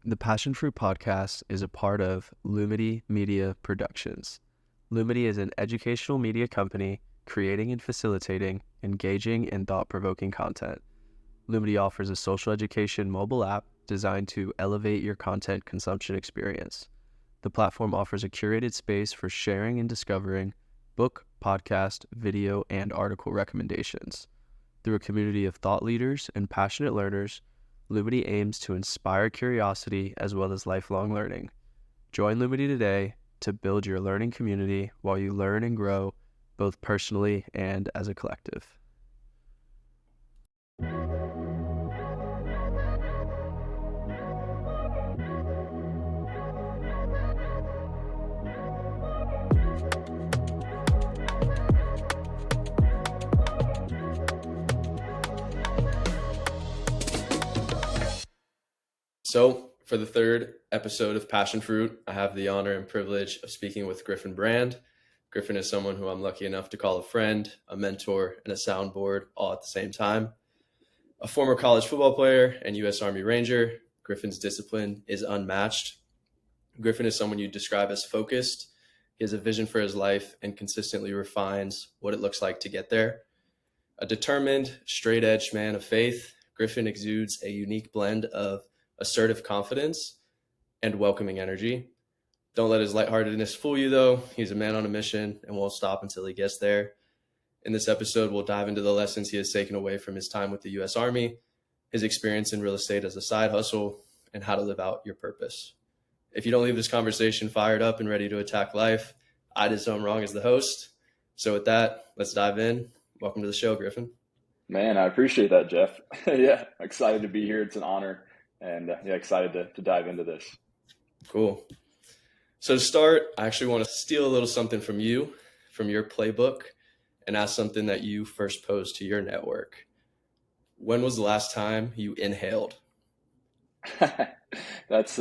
The Passion Fruit podcast is a part of Lumity Media Productions. Lumity is an educational media company creating and facilitating engaging and thought-provoking content. Lumity offers a social education mobile app designed to elevate your content consumption experience. The platform offers a curated space for sharing and discovering book, podcast, video, and article recommendations. Through a community of thought leaders and passionate learners, Lumity aims to inspire curiosity as well as lifelong learning. Join Lumity today to build your learning community while you learn and grow, both personally and as a collective. So, for the third episode of Passion Fruit, I have the honor and privilege of speaking with Griffin Brand. Griffin is someone who I'm lucky enough to call a friend, a mentor, and a soundboard all at the same time. A former college football player and U.S. Army Ranger, Griffin's discipline is unmatched. Griffin is someone you describe as focused. He has a vision for his life and consistently refines what it looks like to get there. A determined, straight-edged man of faith, Griffin exudes a unique blend of assertive confidence and welcoming energy. Don't let his lightheartedness fool you, though. He's a man on a mission and won't stop until he gets there. In this episode, we'll dive into the lessons he has taken away from his time with the U.S. Army, his experience in real estate as a side hustle, and how to live out your purpose. If you don't leave this conversation fired up and ready to attack life, I did something wrong as the host. So with that, let's dive in. Welcome to the show, Griffin. Man, I appreciate that, Jeff. Yeah, excited to be here. It's an honor. And excited to dive into this. Cool. So to start, I actually want to steal a little something from you, from your playbook, and ask something that you first posed to your network. When was the last time you inhaled? That's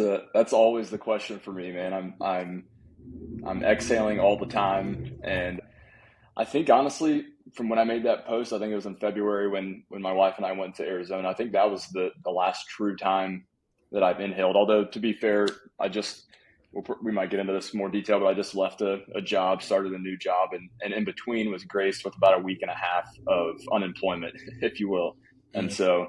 always the question for me, man. I'm exhaling all the time, and I think honestly, from when I made that post, I think it was in February when my wife and I went to Arizona. I think that was the last true time that I've inhaled. Although to be fair, we might get into this in more detail, but I just left a job, started a new job, and in between was graced with about a week and a half of unemployment, if you will. And so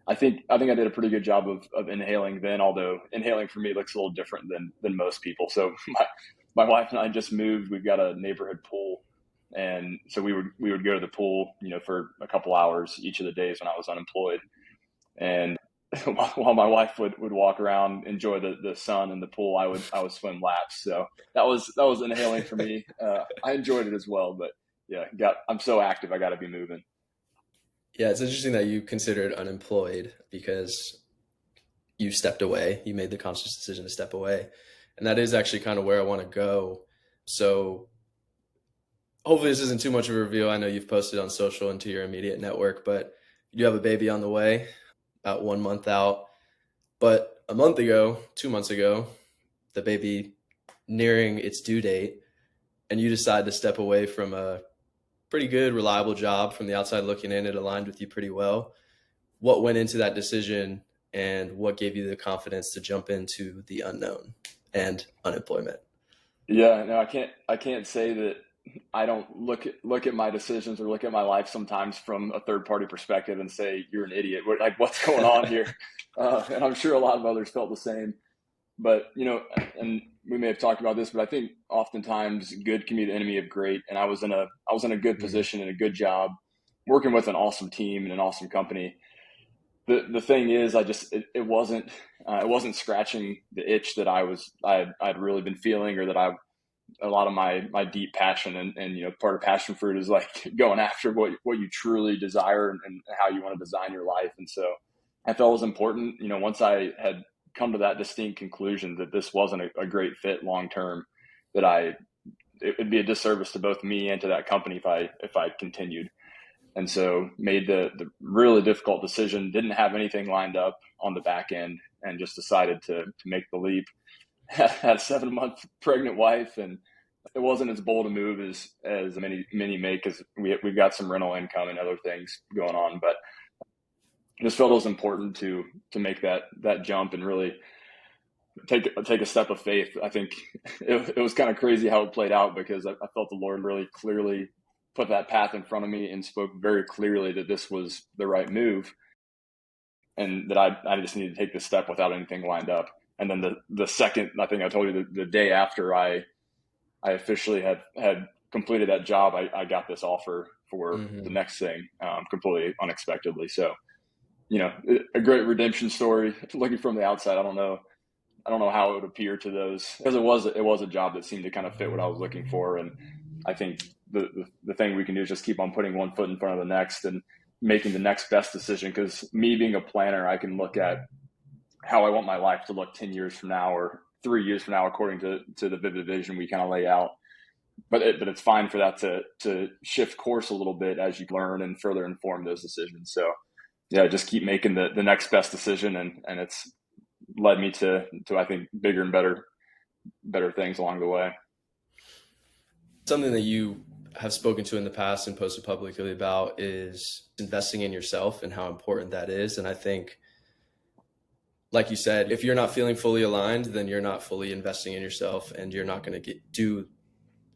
I think I did a pretty good job of inhaling then, although inhaling for me looks a little different than most people. So my wife and I just moved. We've got a neighborhood pool. And so we would go to the pool, for a couple hours each of the days when I was unemployed. And while my wife would walk around, enjoy the sun and the pool, I would swim laps. So that was inhaling for me. I enjoyed it as well, but yeah, I'm so active. I got to be moving. Yeah, it's interesting that you considered unemployed because you stepped away. You made the conscious decision to step away. And that is actually kind of where I want to go. So hopefully this isn't too much of a reveal. I know you've posted on social and to your immediate network, but you do have a baby on the way, about 1 month out. But a month ago, 2 months ago, the baby nearing its due date, and you decide to step away from a pretty good, reliable job. From the outside looking in, it aligned with you pretty well. What went into that decision, and what gave you the confidence to jump into the unknown and unemployment? Yeah, no, I can't say that I don't look at my decisions or look at my life sometimes from a third party perspective and say, you're an idiot. What's going on here? And I'm sure a lot of others felt the same. But, and we may have talked about this, but I think oftentimes good can be the enemy of great. And I was in a good position and a good job, working with an awesome team and an awesome company. The thing is, it wasn't scratching the itch that I'd really been feeling, or that a lot of my deep passion and part of passion fruit is like going after what you truly desire and how you want to design your life. And so I felt it was important, once I had come to that distinct conclusion that this wasn't a great fit long term, that it would be a disservice to both me and to that company if I continued. And so made the really difficult decision, didn't have anything lined up on the back end, and just decided to make the leap. Had a 7-month pregnant wife, and it wasn't as bold a move as many make, because we've got some rental income and other things going on, but just felt it was important to make that jump and really take a step of faith. I think it was kind of crazy how it played out, because I felt the Lord really clearly put that path in front of me and spoke very clearly that this was the right move, and that I just needed to take this step without anything lined up. And then the second, I think I told you, the day after I officially had completed that job, I got this offer for the next thing, completely unexpectedly. So, a great redemption story. Looking from the outside, I don't know how it would appear to those, because it was a job that seemed to kind of fit what I was looking for. And I think the thing we can do is just keep on putting one foot in front of the next and making the next best decision. Because me being a planner, I can look at how I want my life to look 10 years from now or 3 years from now, according to the vivid vision we kind of lay out. But it's fine for that to shift course a little bit as you learn and further inform those decisions. So yeah, just keep making the next best decision, and it's led me to I think bigger and better things along the way. Something that you have spoken to in the past and posted publicly about is investing in yourself and how important that is. And I think, like you said, if you're not feeling fully aligned, then you're not fully investing in yourself, and you're not going to do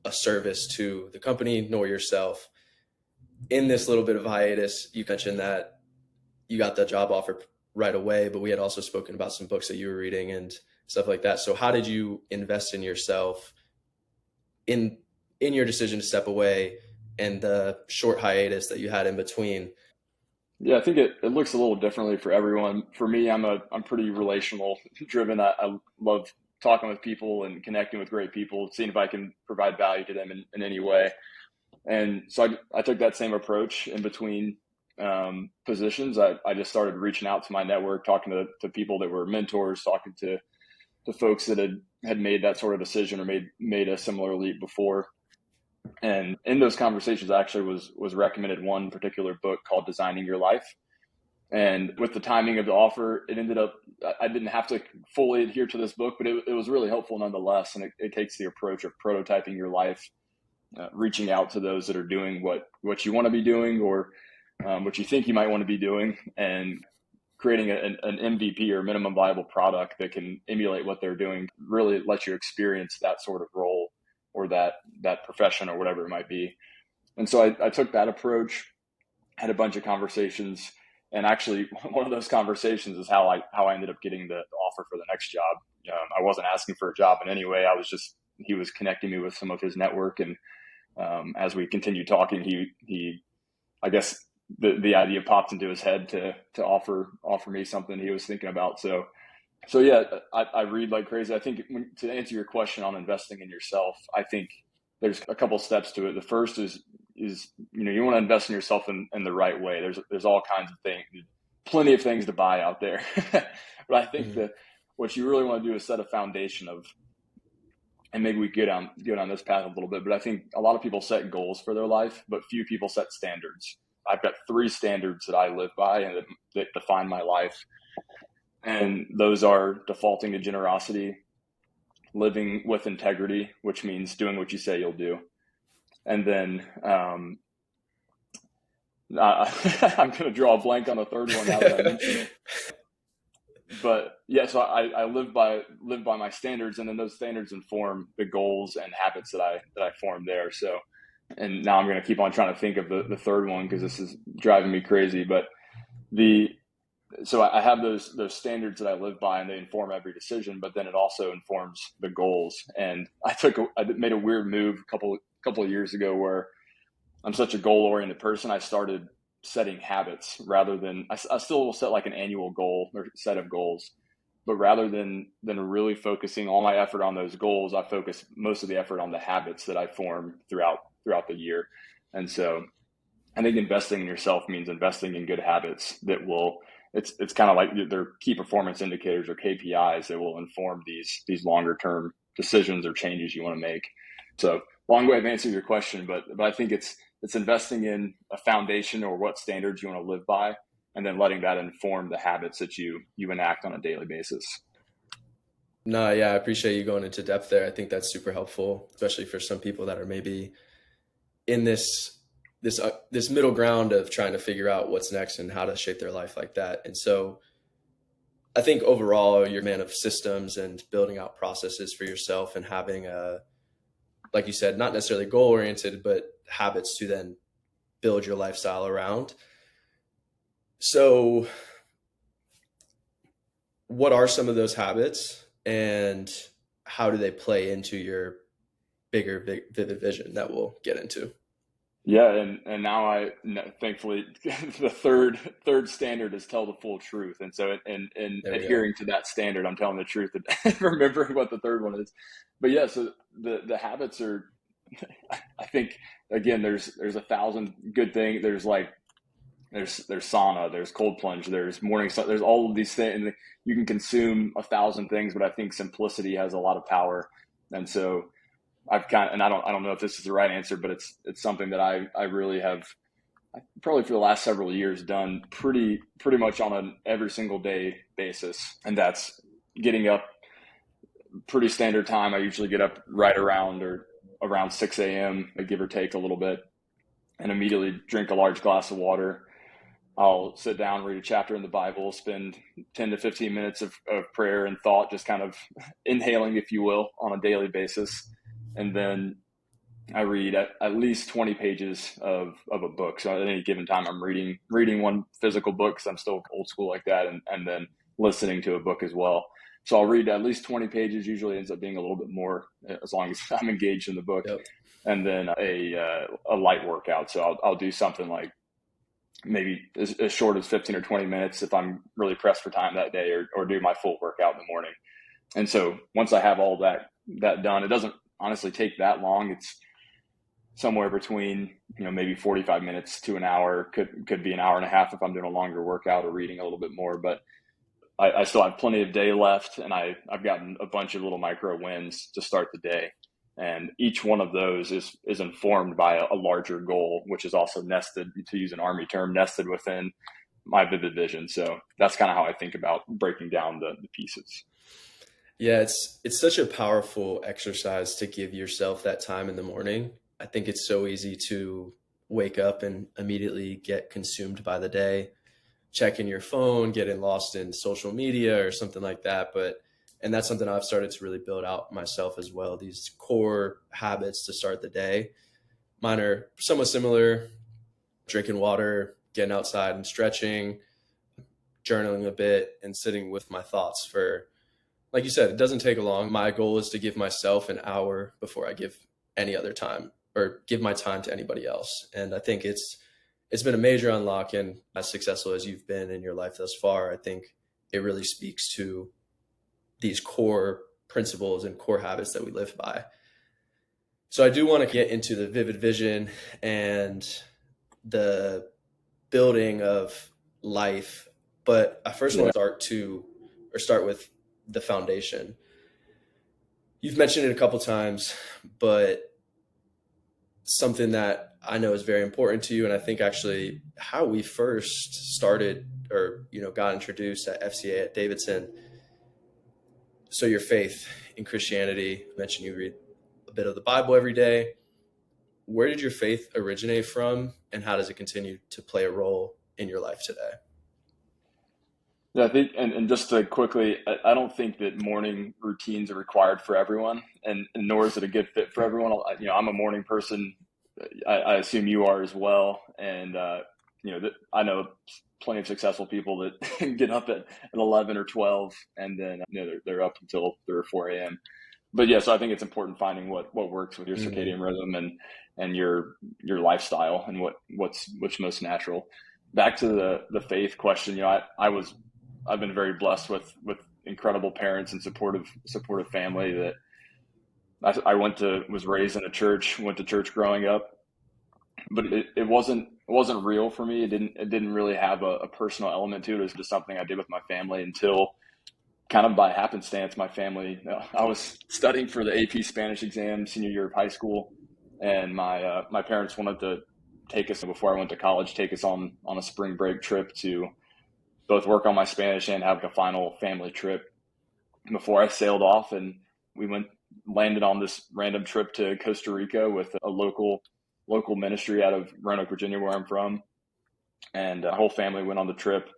a service to the company nor yourself. In this little bit of hiatus, you mentioned that you got the job offer right away, but we had also spoken about some books that you were reading and stuff like that. So how did you invest in yourself in your decision to step away and the short hiatus that you had in between? Yeah, I think it looks a little differently for everyone. For me, I'm pretty relational driven. I love talking with people and connecting with great people, seeing if I can provide value to them in any way. And so I took that same approach in between positions. I just started reaching out to my network, talking to people that were mentors, talking to folks that had made that sort of decision or made a similar leap before. And in those conversations, I actually was recommended one particular book called Designing Your Life. And with the timing of the offer, it ended up, I didn't have to fully adhere to this book, but it was really helpful nonetheless. And it takes the approach of prototyping your life, reaching out to those that are doing what you want to be doing, or what you think you might want to be doing, and creating an MVP or minimum viable product that can emulate what they're doing, really let you experience that sort of role or that profession or whatever it might be. And so I took that approach, had a bunch of conversations, and actually one of those conversations is how I ended up getting the offer for the next job. I wasn't asking for a job in any way. He was connecting me with some of his network, and as we continued talking, he I guess the idea popped into his head to offer me something he was thinking about. So yeah, I read like crazy. I think to answer your question on investing in yourself, I think there's a couple steps to it. The first is you want to invest in yourself in the right way. There's all kinds of things, plenty of things to buy out there. But I think that what you really want to do is set a foundation of, and maybe we go down this path a little bit, but I think a lot of people set goals for their life, but few people set standards. I've got 3 standards that I live by and that define my life. And those are defaulting to generosity, living with integrity, which means doing what you say you'll do. And then I'm going to draw a blank on the third one now that I mentioned it. But yeah, so I live by my standards, and then those standards inform the goals and habits that I form there. So, and now I'm going to keep on trying to think of the third one, because this is driving me crazy. But so I have those standards that I live by, and they inform every decision, but then it also informs the goals. And I made a weird move a couple of years ago, where I'm such a goal oriented person. I started setting habits rather than, I still will set like an annual goal or set of goals, but rather than really focusing all my effort on those goals, I focus most of the effort on the habits that I form throughout the year. And so I think investing in yourself means investing in good habits that will, it's kind of like their key performance indicators or KPIs that will inform these longer term decisions or changes you want to make. So long way of answering your question, but I think it's investing in a foundation or what standards you want to live by, and then letting that inform the habits that you enact on a daily basis. No, yeah, I appreciate you going into depth there. I think that's super helpful, especially for some people that are maybe in this middle ground of trying to figure out what's next and how to shape their life like that. And so I think overall you're a man of systems and building out processes for yourself and having a, like you said, not necessarily goal oriented, but habits to then build your lifestyle around. So what are some of those habits and how do they play into your vivid vision that we'll get into? Yeah, and now thankfully the third standard is tell the full truth, and so in There we go. adhering to that standard, I'm telling the truth and remembering what the third one is. But yeah, so the habits are, I think, again, there's a thousand good things. There's like there's sauna, there's cold plunge, there's morning sun, there's all of these things, and you can consume a thousand things, but I think simplicity has a lot of power, and so I've kind of, and I don't know if this is the right answer, but it's something that I really have, probably for the last several years, done pretty much on an every single day basis, and that's getting up pretty standard time. I usually get up right around 6 a.m., give or take a little bit, and immediately drink a large glass of water. I'll sit down, read a chapter in the Bible, spend 10 to 15 minutes of prayer and thought, just kind of inhaling, if you will, on a daily basis. And then I read at least 20 pages of a book. So at any given time, I'm reading one physical book, because I'm still old school like that, and then listening to a book as well. So I'll read at least 20 pages. Usually ends up being a little bit more, as long as I'm engaged in the book. Yep. And then a light workout. So I'll do something like maybe as short as 15 or 20 minutes if I'm really pressed for time that day, or do my full workout in the morning. And so once I have all that done, it doesn't honestly take that long. It's somewhere between, maybe 45 minutes to an hour, could be an hour and a half if I'm doing a longer workout or reading a little bit more. But I still have plenty of day left, and I've gotten a bunch of little micro wins to start the day. And each one of those is informed by a larger goal, which is also nested, to use an Army term, nested within my vivid vision. So that's kind of how I think about breaking down the pieces. Yeah, it's such a powerful exercise to give yourself that time in the morning. I think it's so easy to wake up and immediately get consumed by the day, checking your phone, getting lost in social media or something like that. And that's something I've started to really build out myself as well. These core habits to start the day. Mine are somewhat similar: drinking water, getting outside and stretching, journaling a bit, and sitting with my thoughts for, like you said, it doesn't take long. My goal is to give myself an hour before I give any other time or give my time to anybody else. And I think it's been a major unlock. And as successful as you've been in your life thus far, I think it really speaks to these core principles and core habits that we live by. So I do want to get into the vivid vision and the building of life, but I first want to start with the foundation. You've mentioned it a couple times, but something that I know is very important to you, and I think actually how we first started, or got introduced at FCA at Davidson. So your faith in Christianity, you mentioned you read a bit of the Bible every day. Where did your faith originate from, and how does it continue to play a role in your life today? Yeah, I think, and just to quickly, I don't think that morning routines are required for everyone, and nor is it a good fit for everyone. I'm a morning person. I assume you are as well. And, I know plenty of successful people that get up at 11 or 12, and then, they're up until 3 or 4 a.m. But yeah, so I think it's important finding what works with your circadian rhythm and your lifestyle, and what's most natural. Back to the faith question, I've been very blessed with incredible parents and supportive family that was raised in a church, went to church growing up, but it wasn't real for me. It didn't really have a personal element to it. It was just something I did with my family until kind of by happenstance, my family, I was studying for the AP Spanish exam senior year of high school, and my parents wanted to take us, before I went to college, take us on a spring break trip to both work on my Spanish and have a final family trip before I sailed off. And we landed on this random trip to Costa Rica with a local ministry out of Roanoke, Virginia, where I'm from. And the whole family went on the trip.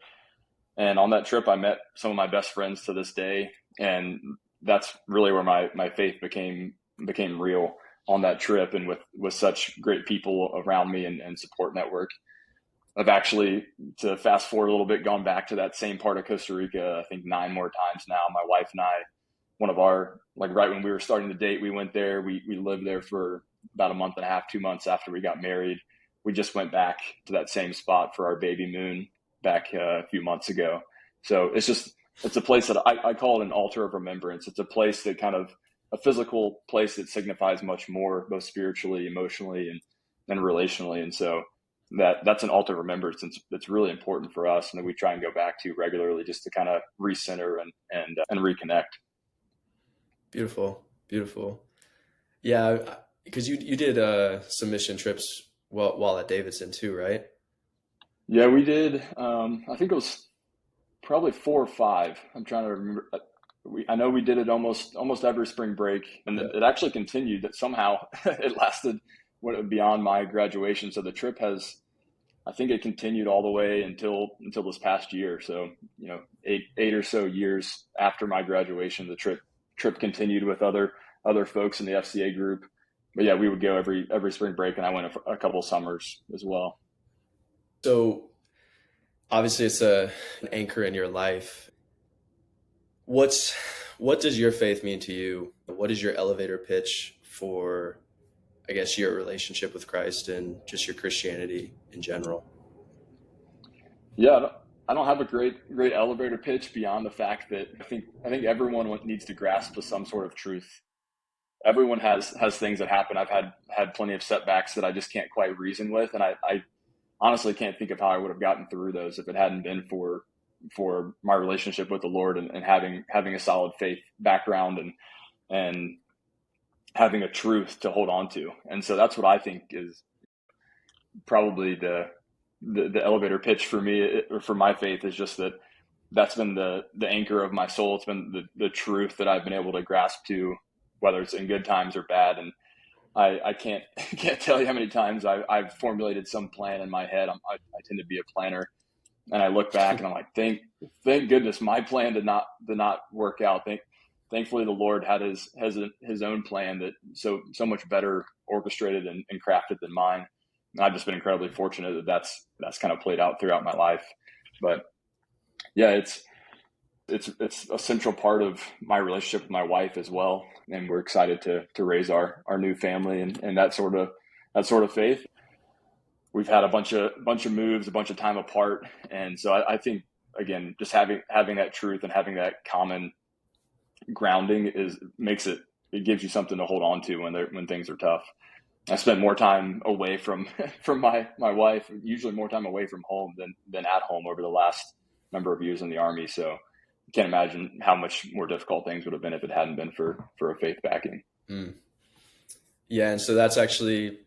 And on that trip, I met some of my best friends to this day. And that's really where my faith became real on that trip, and with such great people around me and support network. I've actually, to fast forward a little bit, gone back to that same part of Costa Rica, I think 9 more times now. My wife and I, one of our, like right when we were starting to date, we went there. We lived there for about a month and a half, 2 months after we got married. We just went back to that same spot for our baby moon back a few months ago. So it's a place that I call it an altar of remembrance. It's a place that a physical place that signifies much more, both spiritually, emotionally, and relationally. And so that's an altar of remembrance that's really important for us, and that we try and go back to regularly, just to kind of recenter and reconnect. Beautiful, beautiful. Yeah, because you did some mission trips while at Davidson too, right? Yeah, we did. I think it was probably 4 or 5. I'm trying to remember. I know we did it almost every spring break, and Yeah. it actually continued. That somehow it lasted beyond my graduation. So the trip has, I think it continued all the way until this past year. So, 8 or so years after my graduation, the trip continued with other folks in the FCA group. But yeah, we would go every spring break, and I went a couple summers as well. So obviously it's an anchor in your life. What does your faith mean to you? What is your elevator pitch for, I guess, your relationship with Christ and just your Christianity in general? Yeah, I don't have a great elevator pitch beyond the fact that I think everyone needs to grasp some sort of truth. Everyone has things that happen. I've had plenty of setbacks that I just can't quite reason with, and I honestly can't think of how I would have gotten through those if it hadn't been for my relationship with the Lord, and having a solid faith background, and having a truth to hold on to. And so that's what I think is probably the elevator pitch for me, or for my faith, is just that's been the anchor of my soul. It's been the truth that I've been able to grasp to, whether it's in good times or bad. And I can't tell you how many times I've formulated some plan in my head. I tend to be a planner, and I look back and I'm like, thank goodness my plan did not work out. Thankfully the Lord had his own plan that so much better orchestrated and crafted than mine. And I've just been incredibly fortunate that that's kind of played out throughout my life. But yeah, it's a central part of my relationship with my wife as well, and we're excited to raise our new family, and that sort of faith. We've had a bunch of moves, a bunch of time apart, and so I think, again, just having that truth and having that common grounding it gives you something to hold on to when things are tough. I spent more time away from from my wife, usually more time away from home than at home over the last number of years in the Army. So I can't imagine how much more difficult things would have been if it hadn't been for a faith backing. Mm. Yeah, and so that's actually,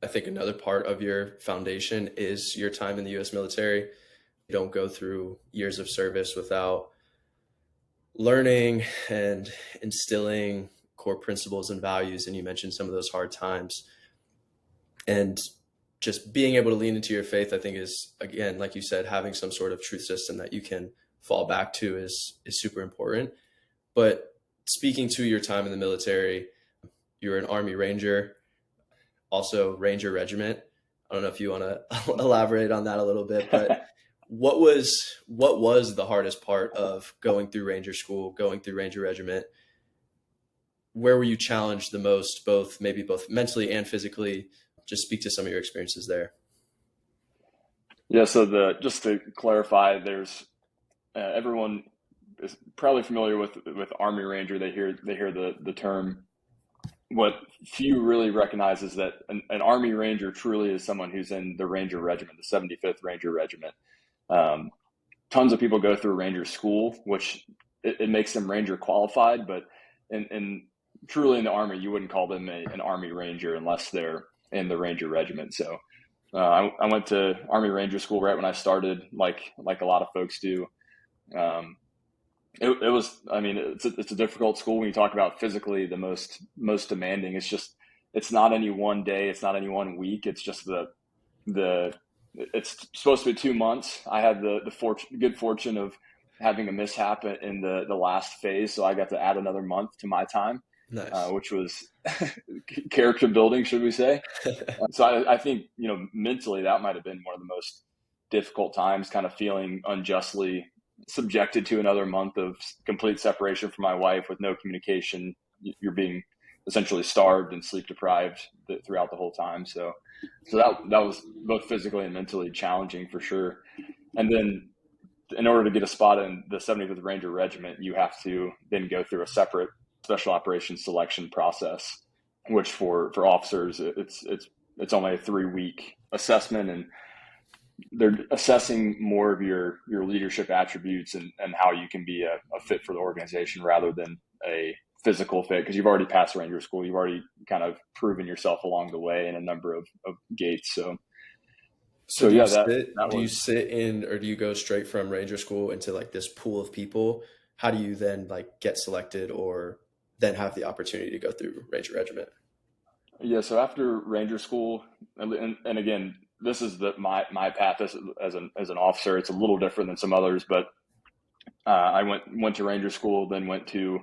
I think, another part of your foundation is your time in the U.S. military. You don't go through years of service without learning and instilling core principles and values. And you mentioned some of those hard times. And just being able to lean into your faith, I think, is, again, like you said, having some sort of truth system that you can fall back to is super important. But speaking to your time in the military, you're an Army Ranger, also Ranger Regiment. I don't know if you want to elaborate on that a little bit, but what was the hardest part of going through Ranger School, going through Ranger Regiment? Where were you challenged the most, both mentally and physically? Just speak to some of your experiences there. Yeah, so just to clarify, there's everyone is probably familiar with Army Ranger. They hear the term. What few really recognize is that an Army Ranger truly is someone who's in the Ranger Regiment, the 75th Ranger Regiment. Tons of people go through Ranger School, which it makes them Ranger qualified, but in truly in the Army, you wouldn't call them an Army Ranger unless they're in the Ranger Regiment. So I went to Army Ranger School right when I started, like a lot of folks do. It was, I mean, it's a difficult school when you talk about physically the most demanding. It's not any one day, it's not any one week. It's just the it's supposed to be 2 months. I had the good fortune of having a mishap in the last phase, so I got to add another month to my time, Nice. which was character building, should we say? So I think, mentally that might have been one of the most difficult times, kind of feeling unjustly subjected to another month of complete separation from my wife with no communication. You're being essentially starved and sleep deprived throughout the whole time. So that was both physically and mentally challenging for sure. And then in order to get a spot in the 75th Ranger Regiment, you have to then go through a separate special operations selection process, which for officers, it's only a 3-week assessment, and they're assessing more of your leadership attributes and how you can be a fit for the organization rather than a physical fit, because you've already passed Ranger School. You've already kind of proven yourself along the way in a number of gates. So Yeah, that do you was, sit in, or do you go straight from Ranger School into like this pool of people? How do you then like get selected or then have the opportunity to go through Ranger Regiment? yeah. So after Ranger School, and again, this is my path as an officer. It's a little different than some others, but I went to Ranger School, then went to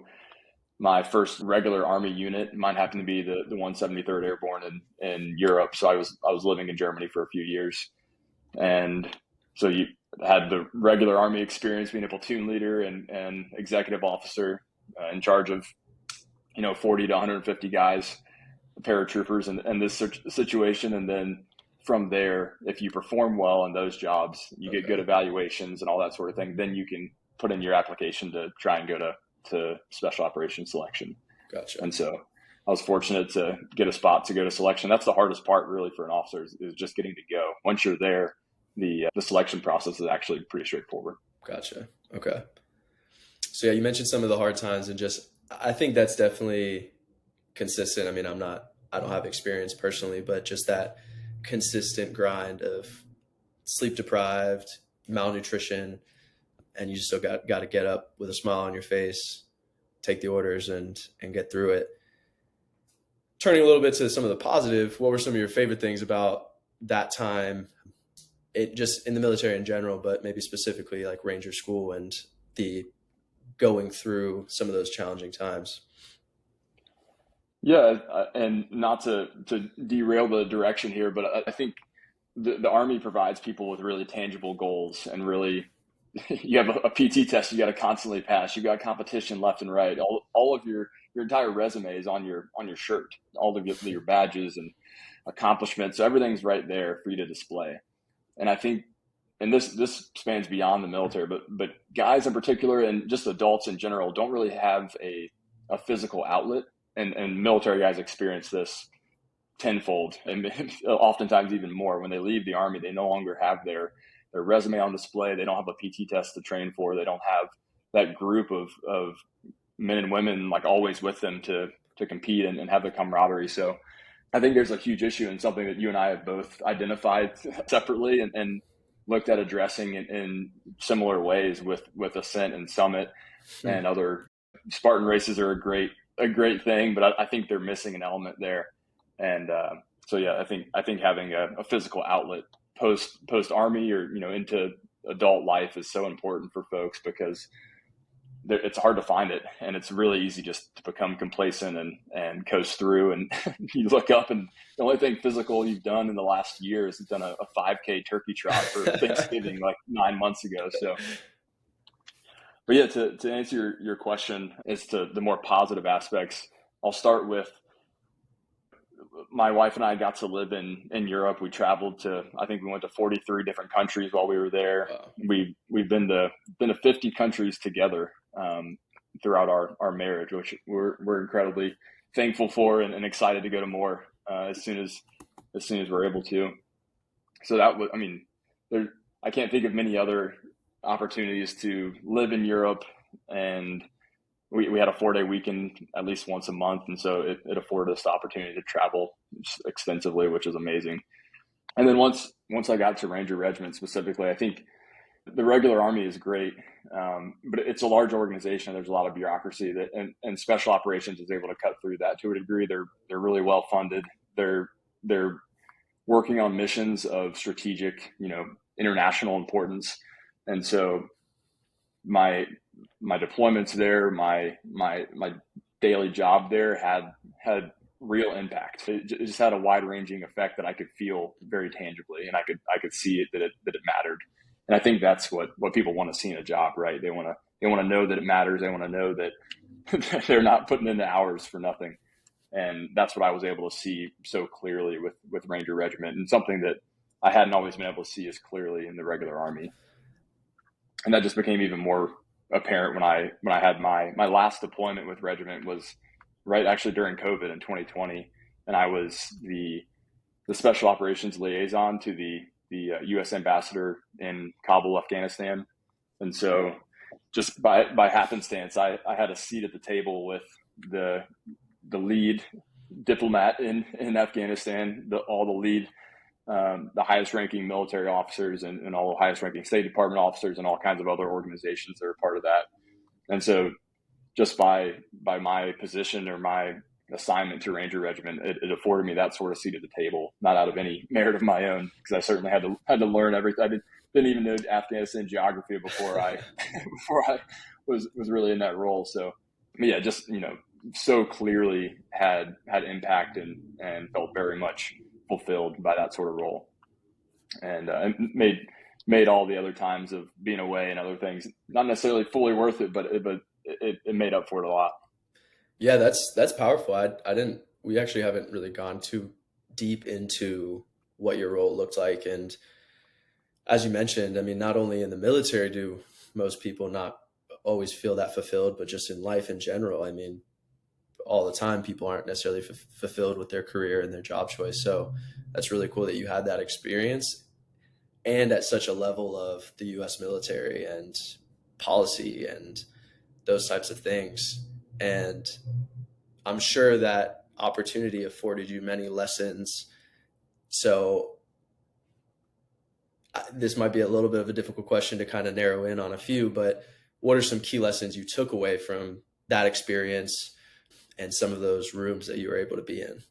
my first regular Army unit. Mine happened to be the 173rd Airborne in Europe. So I was living in Germany for a few years, and so you had the regular Army experience, being a platoon leader and executive officer in charge of 40 to 150 guys, paratroopers, in this situation, and then from there, if you perform well in those jobs, you get good evaluations and all that sort of thing, then you can put in your application to try and go to special operations selection. Gotcha. And so I was fortunate to get a spot to go to selection. That's the hardest part really for an officer is just getting to go. Once you're there, the selection process is actually pretty straightforward. Gotcha. Okay. So yeah, you mentioned some of the hard times, and just, I think that's definitely consistent. I mean, I don't have experience personally, but just that consistent grind of sleep deprived, malnutrition, and you just still got to get up with a smile on your face, take the orders, and get through it. Turning a little bit to some of the positive, what were some of your favorite things about that time? It just in the military in general, but maybe specifically like Ranger School and the going through some of those challenging times. Yeah, and not to derail the direction here, but I think the Army provides people with really tangible goals, and really you have a PT test you got to constantly pass. You've got competition left and right. All of your entire resume is on your shirt. All of your badges and accomplishments, so everything's right there for you to display. And I think, and this spans beyond the military, but guys in particular, and just adults in general, don't really have a physical outlet. And military guys experience this tenfold, and oftentimes even more. When they leave the Army, they no longer have their resume on display. They don't have a PT test to train for. They don't have that group of men and women like always with them to compete and have the camaraderie. So I think there's a huge issue, and something that you and I have both identified separately and looked at addressing in similar ways with Ascent and Summit and other. Spartan races are a great thing, but I think they're missing an element there. And so yeah, I think having a physical outlet post Army or into adult life is so important for folks, because it's hard to find it, and it's really easy just to become complacent and coast through. And you look up, and the only thing physical you've done in the last year is you've done a 5K turkey trot for Thanksgiving like 9 months ago. So, but yeah, to answer your question as to the more positive aspects, I'll start with my wife and I got to live in Europe. We traveled to, I think we went to 43 different countries while we were there. Wow. We've been to 50 countries together throughout our marriage, which we're incredibly thankful for and excited to go to more as soon as we're able to. So that was, I mean, I can't think of many other opportunities to live in Europe, and we had a 4-day weekend at least once a month. And so it afforded us the opportunity to travel extensively, which is amazing. And then once I got to Ranger Regiment specifically, I think the regular Army is great, but it's a large organization. There's a lot of bureaucracy and special operations is able to cut through that to a degree. They're really well funded. They're working on missions of strategic, international importance. And so my deployments there, my daily job there had real impact. It just had a wide ranging effect that I could feel very tangibly, and I could see it that it mattered. And I think that's what people want to see in a job, right? They want to know that it matters. They want to know that they're not putting in the hours for nothing. And that's what I was able to see so clearly with Ranger Regiment, and something that I hadn't always been able to see as clearly in the regular Army. And that just became even more apparent when I had my last deployment with Regiment was right actually during COVID in 2020, and I was the special operations liaison to the U.S. ambassador in Kabul, Afghanistan. And so just by happenstance, I had a seat at the table with the lead diplomat in Afghanistan, all the lead, the highest ranking military officers and all the highest ranking State Department officers and all kinds of other organizations that are part of that. And so just by my position or my assignment to Ranger Regiment, it afforded me that sort of seat at the table, not out of any merit of my own, because I certainly had to learn everything. I didn't even know Afghanistan geography before I was really in that role. So yeah, just so clearly had impact and felt very much fulfilled by that sort of role, and made all the other times of being away and other things not necessarily fully worth it, but it made up for it a lot. Yeah, that's powerful. We actually haven't really gone too deep into what your role looked like. And as you mentioned, I mean, not only in the military do most people not always feel that fulfilled, but just in life in general. I mean, all the time, people aren't necessarily fulfilled with their career and their job choice. So that's really cool that you had that experience, and at such a level of the U.S. military and policy and those types of things. And I'm sure that opportunity afforded you many lessons. So this might be a little bit of a difficult question to kind of narrow in on a few, but what are some key lessons you took away from that experience and some of those rooms that you were able to be in?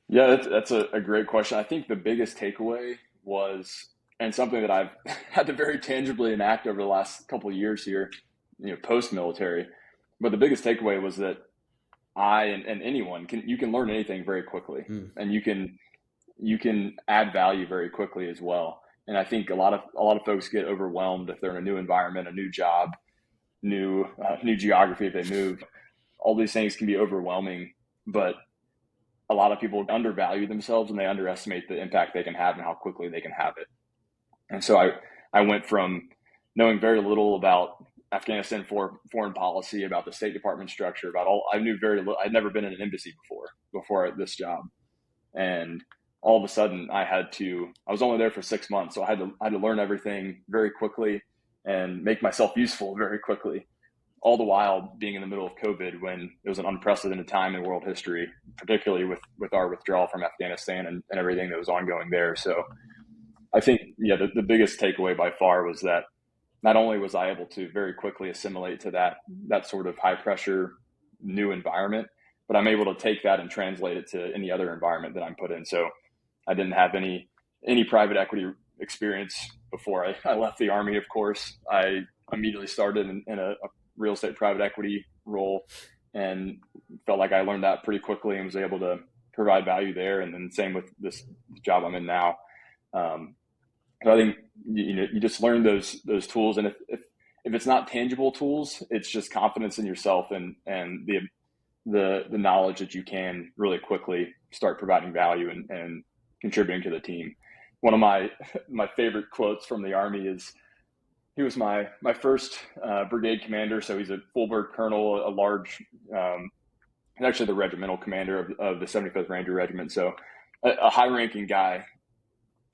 Yeah, that's a great question. I think the biggest takeaway was, and something that I've had to very tangibly enact over the last couple of years here, post-military, but the biggest takeaway was that I and anyone you can learn anything very quickly, and you can add value very quickly as well. And I think a lot of folks get overwhelmed if they're in a new environment, a new job, new geography if they move. All these things can be overwhelming, but a lot of people undervalue themselves and they underestimate the impact they can have and how quickly they can have it. And so I went from knowing very little about Afghanistan foreign policy, about the State Department structure, I knew very little. I'd never been in an embassy before this job. And all of a sudden I was only there for 6 months. So I had to learn everything very quickly and make myself useful very quickly, all the while being in the middle of COVID, when it was an unprecedented time in world history, particularly with our withdrawal from Afghanistan and everything that was ongoing there. So I think, the biggest takeaway by far was that not only was I able to very quickly assimilate to that sort of high pressure new environment, but I'm able to take that and translate it to any other environment that I'm put in. So I didn't have any private equity experience before I left the Army, of course. I immediately started in a real estate private equity role and felt like I learned that pretty quickly and was able to provide value there. And then same with this job I'm in now. So I think, you just learn those tools. And if it's not tangible tools, it's just confidence in yourself and the knowledge that you can really quickly start providing value and contributing to the team. One of my favorite quotes from the Army is, he was my first brigade commander. So he's a full bird colonel, a large, actually the regimental commander of the 75th Ranger Regiment. So a high ranking guy.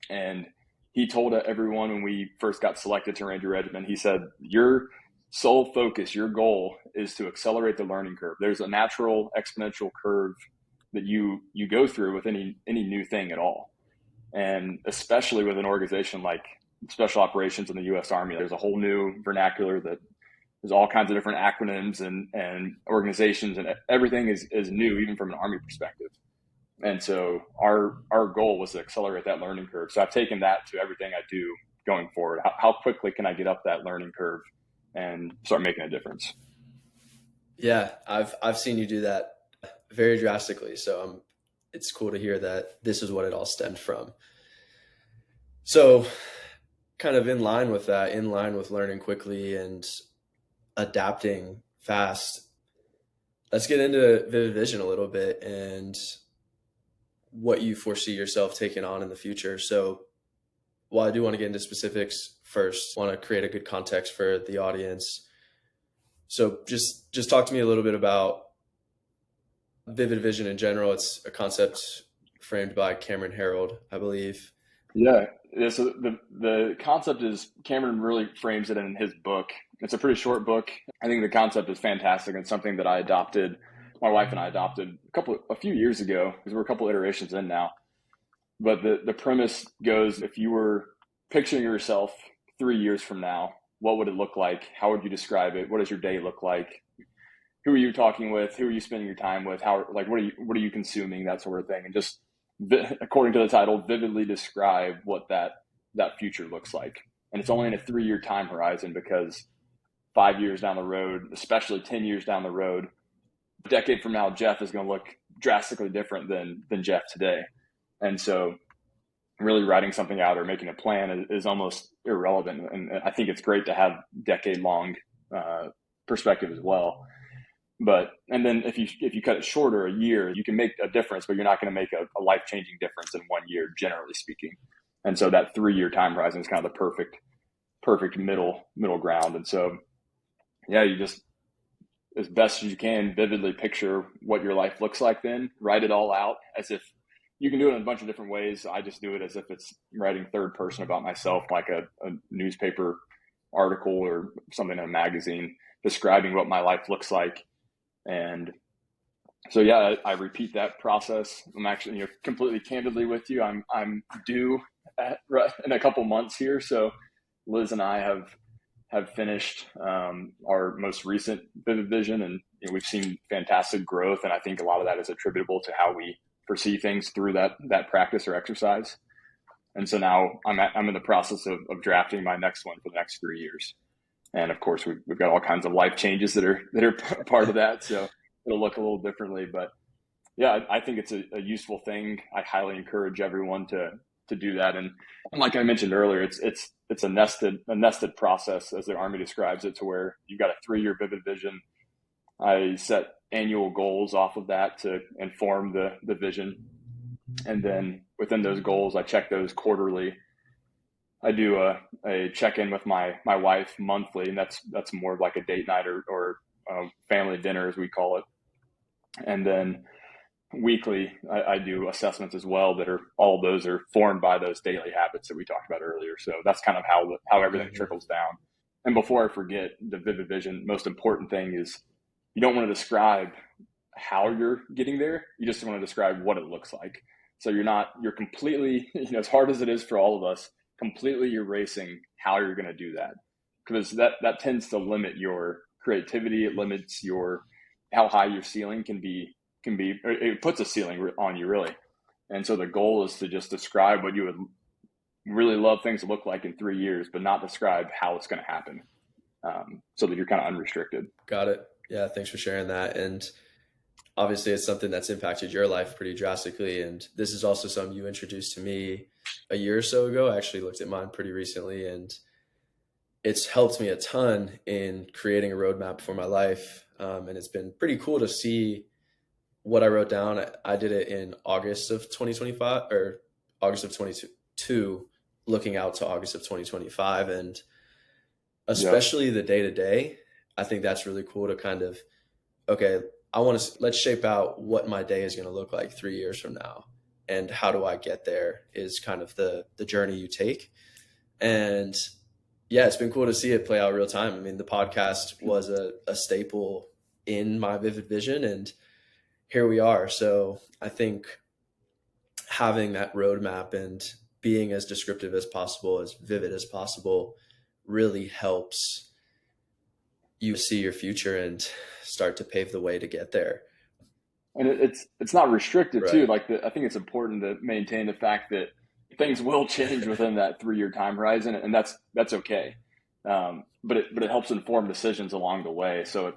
And he told everyone when we first got selected to Ranger Regiment, he said, your sole focus, your goal is to accelerate the learning curve. There's a natural exponential curve that you go through with any new thing at all. And especially with an organization like Special Operations in the U.S. Army, there's a whole new vernacular that there's all kinds of different acronyms and organizations, and everything is new, even from an Army perspective. And so our goal was to accelerate that learning curve. So I've taken that to everything I do going forward. How quickly can I get up that learning curve and start making a difference? Yeah, I've seen you do that very drastically. So it's cool to hear that this is what it all stemmed from. So kind of in line with that, in line with learning quickly and adapting fast, let's get into Vivid Vision a little bit and what you foresee yourself taking on in the future. So while I do want to get into specifics first, I want to create a good context for the audience. So just talk to me a little bit about Vivid Vision in general. It's a concept framed by Cameron Herold, I believe. Yeah. So the concept is, Cameron really frames it in his book. It's a pretty short book. I think the concept is fantastic and something that I adopted. My wife and I adopted a few years ago, because we're a couple iterations in now. But the premise goes, if you were picturing yourself 3 years from now, what would it look like? How would you describe it? What does your day look like? Who are you talking with? Who are you spending your time with? What are you consuming? That sort of thing. And just according to the title, vividly describe what that future looks like. And it's only in a 3-year time horizon, because 5 years down the road, especially 10 years down the road, a decade from now, Jeff is going to look drastically different than Jeff today. And so really writing something out or making a plan is almost irrelevant. And I think it's great to have decade-long perspective as well. And then if you cut it shorter, a year, you can make a difference, but you're not going to make a life-changing difference in 1 year, generally speaking. And so that 3-year time horizon is kind of the perfect middle ground. And so, yeah, you just, as best as you can, vividly picture what your life looks like, then write it all out as if you can do it in a bunch of different ways. I just do it as if it's writing third person about myself, like a newspaper article or something in a magazine describing what my life looks like. And so, yeah, I repeat that process. I'm actually, completely candidly with you, I'm due in a couple months here. So Liz and I have finished our most recent Vivid Vision, and we've seen fantastic growth. And I think a lot of that is attributable to how we foresee things through that practice or exercise. And so now I'm in the process of drafting my next one for the next 3 years. And of course, we've got all kinds of life changes that are part of that. So it'll look a little differently. But yeah, I think it's a useful thing. I highly encourage everyone to do that. And like I mentioned earlier, it's a nested process, as the Army describes it, to where you've got a 3-year Vivid Vision. I set annual goals off of that to inform the vision. And then within those goals, I check those quarterly. I do a check-in with my wife monthly, and that's more like a date night or family dinner, as we call it. And then weekly, I do assessments as well all those are formed by those daily habits that we talked about earlier. So that's kind of how everything trickles down. And before I forget, the Vivid Vision, most important thing is, you don't want to describe how you're getting there. You just want to describe what it looks like. So you're completely, as hard as it is for all of us, completely erasing how you're going to do that, because that tends to limit your creativity. It limits how high your ceiling can be. It puts a ceiling on you, really. And so the goal is to just describe what you would really love things to look like in 3 years, but not describe how it's going to happen, so that you're kind of unrestricted. Got it. Yeah, thanks for sharing that. And obviously it's something that's impacted your life pretty drastically. And this is also something you introduced to me a year or so ago. I actually looked at mine pretty recently, and it's helped me a ton in creating a roadmap for my life. And it's been pretty cool to see what I wrote down. I did it in August of 2025 or August of 22, looking out to August of 2025. And especially the day to day, I think that's really cool to kind of, okay, let's shape out what my day is going to look like 3 years from now. And how do I get there is kind of the journey you take. And yeah, it's been cool to see it play out real time. I mean, the podcast was a staple in my Vivid Vision, and here we are. So I think having that roadmap and being as descriptive as possible, as vivid as possible, really helps you see your future and start to pave the way to get there. And it's not restricted too. Right. Like I think it's important to maintain the fact that things will change within that 3-year time horizon, and that's okay. But it helps inform decisions along the way. So,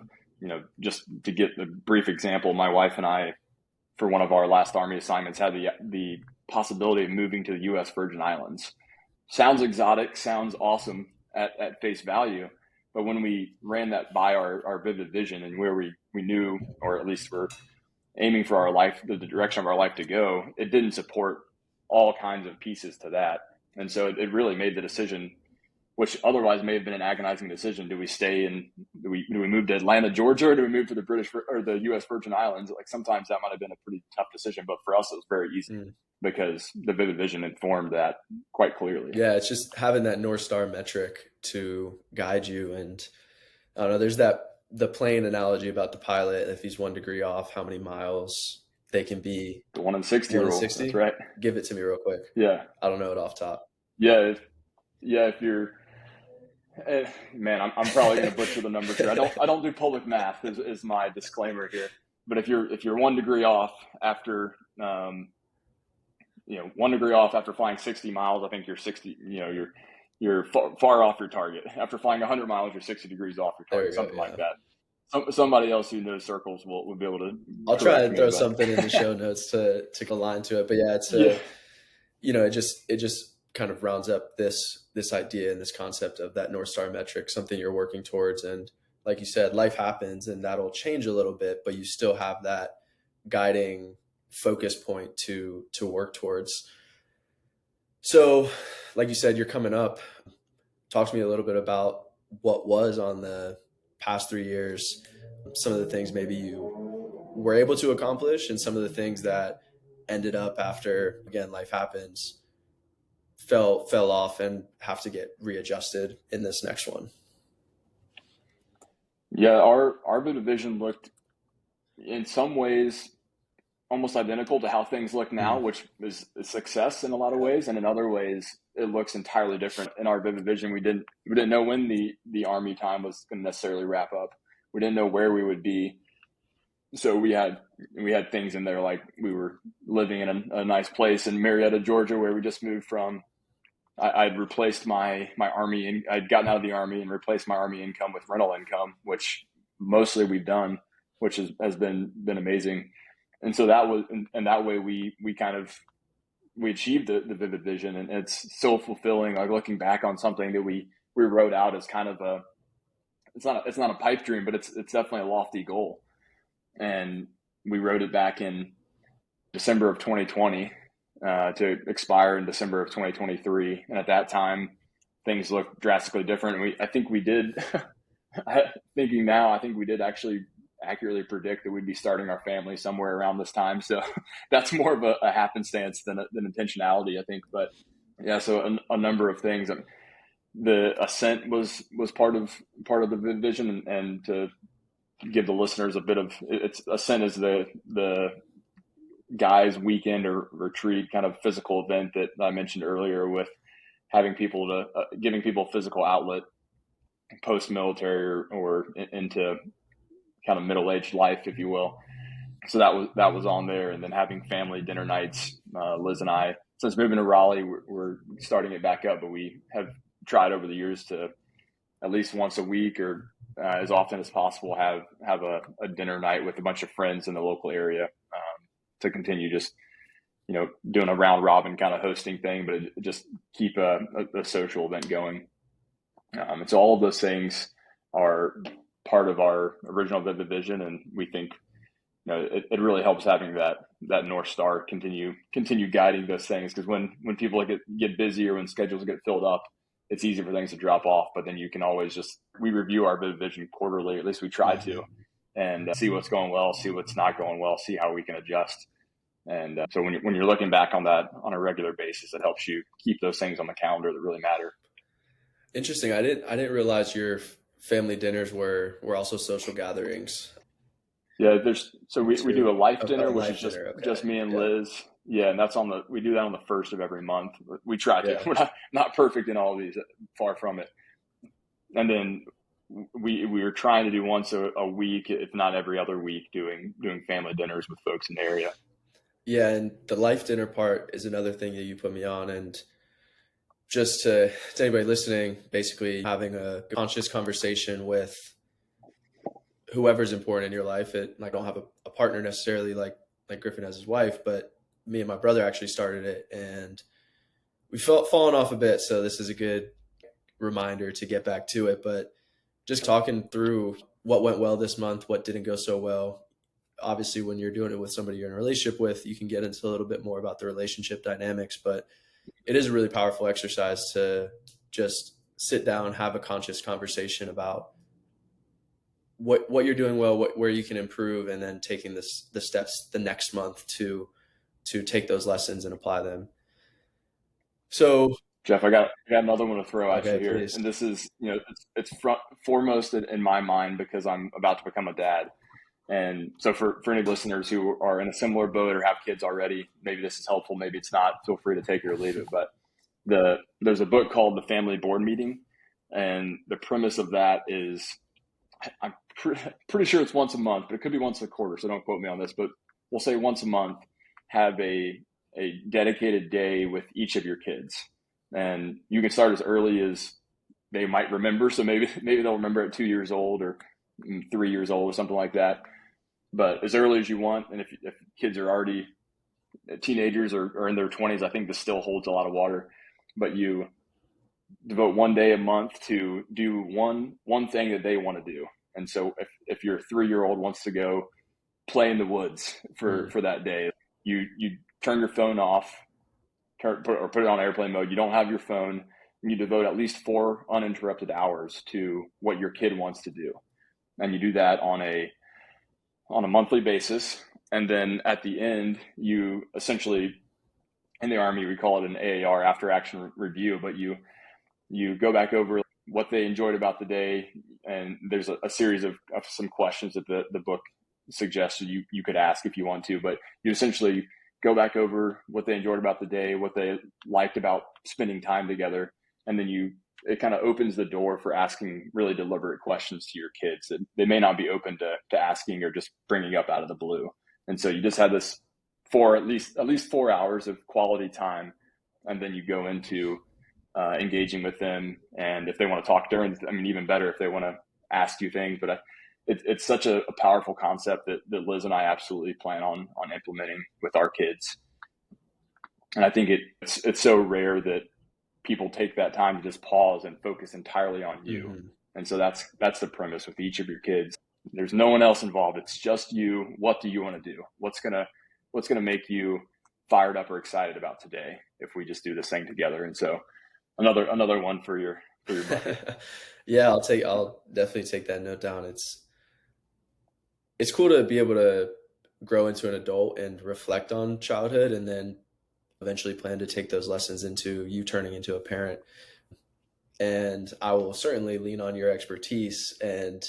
just to get a brief example, my wife and I, for one of our last Army assignments, had the possibility of moving to the U.S. Virgin Islands. Sounds exotic, sounds awesome at face value, but when we ran that by our vivid vision and where we knew, or at least we're aiming for our life, the direction of our life to go, it didn't support all kinds of pieces to that. And so it really made the decision, which otherwise may have been an agonizing decision. Do we stay in, do we move to Atlanta, Georgia, or do we move to the British or the U.S. Virgin Islands? Like sometimes that might have been a pretty tough decision, but for us, it was very easy because the vivid vision informed that quite clearly. Yeah. It's just having that North Star metric to guide you. And I don't know, there's the plane analogy about the pilot. If he's 1 degree off, how many miles they can be. The 1 in 60 rule. That's right. Give it to me real quick. Yeah. I don't know it off top. Yeah. If you're, man, I'm probably going to butcher the numbers here. I don't do public math is my disclaimer here. But if you're 1 degree off after, 1 degree off after flying 60 miles, I think you're 60, you're far off your target. After flying 100 miles, you're 60 degrees off your target, something like that. Somebody else who knows circles will be able to. I'll try and throw something in the show notes to align to it. But yeah, it's it just kind of rounds up this idea and this concept of that North Star metric, something you're working towards. And like you said, life happens and that'll change a little bit, but you still have that guiding focus point to work towards. So like you said, you're coming up. Talk to me a little bit about what was on the past 3 years, some of the things maybe you were able to accomplish and some of the things that ended up after, again, life happens, fell off and have to get readjusted in this next one. Yeah, our vivid vision looked in some ways almost identical to how things look now, which is a success in a lot of ways, and in other ways it looks entirely different. In our vivid vision, we didn't know when the Army time was going to necessarily wrap up. We didn't know where we would be, so we had things in there like we were living in a nice place in Marietta, Georgia, where we just moved from. I'd replaced my Army, and I'd gotten out of the Army and replaced my Army income with rental income, which mostly we've done, which has been amazing. And so that was, and that way we achieved the vivid vision, and it's so fulfilling. Like looking back on something that we wrote out as kind of it's not a pipe dream, but it's definitely a lofty goal. And we wrote it back in December of 2020 to expire in December of 2023. And at that time, things looked drastically different. And I think we did. Thinking now, I think we did actually accurately predict that we'd be starting our family somewhere around this time. So that's more of a happenstance than intentionality, I think. But yeah, so a number of things. The Ascent was part of the vision, and to give the listeners a bit of Ascent is the guys' weekend or retreat kind of physical event that I mentioned earlier, with having people giving people physical outlet post-military or into kind of middle-aged life, if you will. So that was on there. And then having family dinner nights, Liz and I, since moving to Raleigh, we're starting it back up, but we have tried over the years to at least once a week or as often as possible have a dinner night with a bunch of friends in the local area, to continue just doing a round robin kind of hosting thing, but just keep a social event going. And so all of those things are part of our original vivid vision, and we think it really helps having that North Star continue guiding those things, because when people get busy or when schedules get filled up, it's easy for things to drop off. But then you can always we review our vivid vision quarterly, at least we try to, and see what's going well, see what's not going well, see how we can adjust. And so when you're looking back on that on a regular basis, it helps you keep those things on the calendar that really matter. Interesting. I didn't realize your family dinners were also social gatherings. Yeah, we do a life dinner, which is just me and Liz. Yeah, and we do that on the first of every month. We try to. We're not perfect in all of these, far from it. And then we were trying to do once a week, if not every other week, doing family dinners with folks in the area. Yeah, and the life dinner part is another thing that you put me on. And just to anybody listening, basically having a conscious conversation with whoever's important in your life. I don't have a partner necessarily like Griffin has his wife, but me and my brother actually started it, and we felt fallen off a bit. So this is a good reminder to get back to it. But just talking through what went well this month, what didn't go so well. Obviously, when you're doing it with somebody you're in a relationship with, you can get into a little bit more about the relationship dynamics, but it is a really powerful exercise to just sit down, have a conscious conversation about what you're doing well, where you can improve, and then taking the steps the next month to take those lessons and apply them. So, Jeff, I got another one to throw at you okay, here, please. and this is, it's foremost in my mind because I'm about to become a dad. And so for any listeners who are in a similar boat or have kids already, maybe this is helpful, maybe it's not. Feel free to take it or leave it. But there's a book called The Family Board Meeting, and the premise of that is, I'm pretty sure it's once a month, but it could be once a quarter. So don't quote me on this, but we'll say once a month, have a dedicated day with each of your kids. And you can start as early as they might remember. So maybe they'll remember at 2 years old or 3 years old or something like that. But as early as you want. And if kids are already teenagers or in their 20s, I think this still holds a lot of water. But you devote one day a month to do one thing that they want to do. And so if your 3-year-old wants to go play in the woods for that day, you turn your phone off, put it on airplane mode. You don't have your phone, and you devote at least 4 uninterrupted hours to what your kid wants to do. And you do that on a monthly basis. And then at the end, you essentially, in the Army, we call it an AAR, after action review, but you go back over what they enjoyed about the day. And there's a series of some questions that the book suggests you could ask if you want to, but you essentially go back over what they enjoyed about the day, what they liked about spending time together. And then it kind of opens the door for asking really deliberate questions to your kids that they may not be open to asking or just bringing up out of the blue. And so you just have this for at least 4 hours of quality time. And then you go into engaging with them. And if they want to talk during, even better if they want to ask you things, but it's such a powerful concept that Liz and I absolutely plan on implementing with our kids. And I think it's so rare that people take that time to just pause and focus entirely on you. Mm-hmm. And so that's the premise with each of your kids. There's no one else involved. It's just you. What do you want to do? What's gonna make you fired up or excited about today if we just do this thing together? And so another one for your bucket. Yeah, I'll definitely take that note down. It's cool to be able to grow into an adult and reflect on childhood, and then eventually plan to take those lessons into you turning into a parent. And I will certainly lean on your expertise, and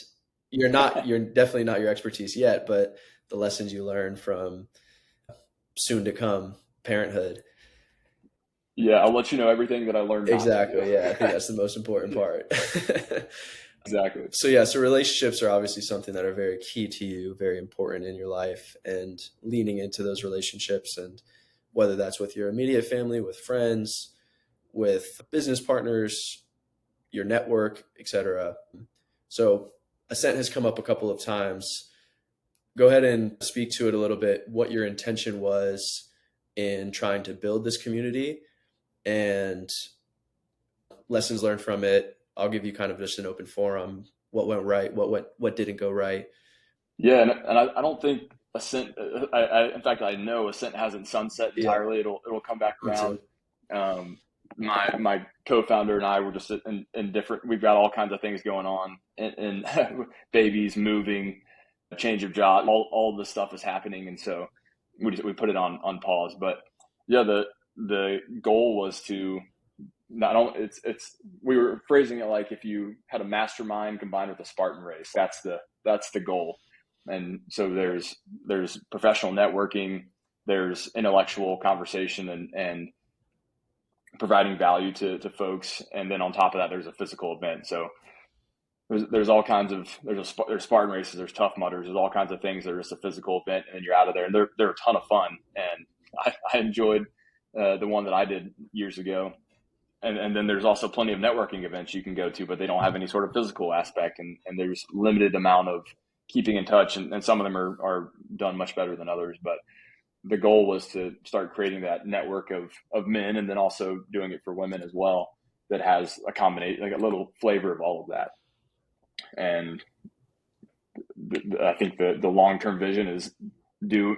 you're definitely not your expertise yet, but the lessons you learn from soon to come parenthood. Yeah, I'll let you know everything that I learned. Exactly. Yeah, I think that's the most important part. Exactly. So relationships are obviously something that are very key to you, very important in your life, and leaning into those relationships, and whether that's with your immediate family, with friends, with business partners, your network, etc. So Ascent has come up a couple of times. Go ahead and speak to it a little bit, what your intention was in trying to build this community and lessons learned from it. I'll give you kind of just an open forum. What went right? What didn't go right? Yeah, and I don't think Ascent. In fact, I know Ascent hasn't sunset entirely. Yeah. It'll come back around. My co-founder and I were just in different. We've got all kinds of things going on, and babies, moving, change of job, all this stuff is happening, and so we put it on pause. But yeah, the goal was to. We were phrasing it like if you had a mastermind combined with a Spartan race, that's the goal. And so there's professional networking, there's intellectual conversation and providing value to folks. And then on top of that, there's a physical event. So there's all kinds of, there's Spartan races, there's Tough Mudders, there's all kinds of things that are just a physical event, and then you're out of there, and they're a ton of fun. And I enjoyed the one that I did years ago. And then there's also plenty of networking events you can go to, but they don't have any sort of physical aspect, and there's limited amount of keeping in touch, and some of them are done much better than others. But the goal was to start creating that network of men, and then also doing it for women as well, that has a combination, like a little flavor of all of that. And I think the long-term vision is do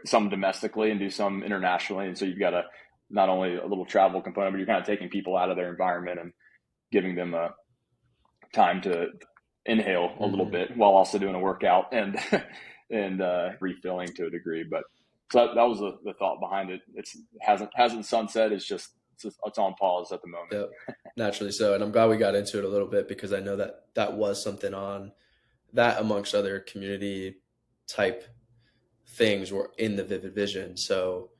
some domestically and do some internationally. And so you've got not only a little travel component, but you're kind of taking people out of their environment and giving them a time to inhale a little bit while also doing a workout and refilling to a degree. But so that was the thought behind it. It hasn't sunset. It's on pause at the moment. Yep, naturally so. And I'm glad we got into it a little bit, because I know that was something on that, amongst other community type things, were in the Vivid Vision. So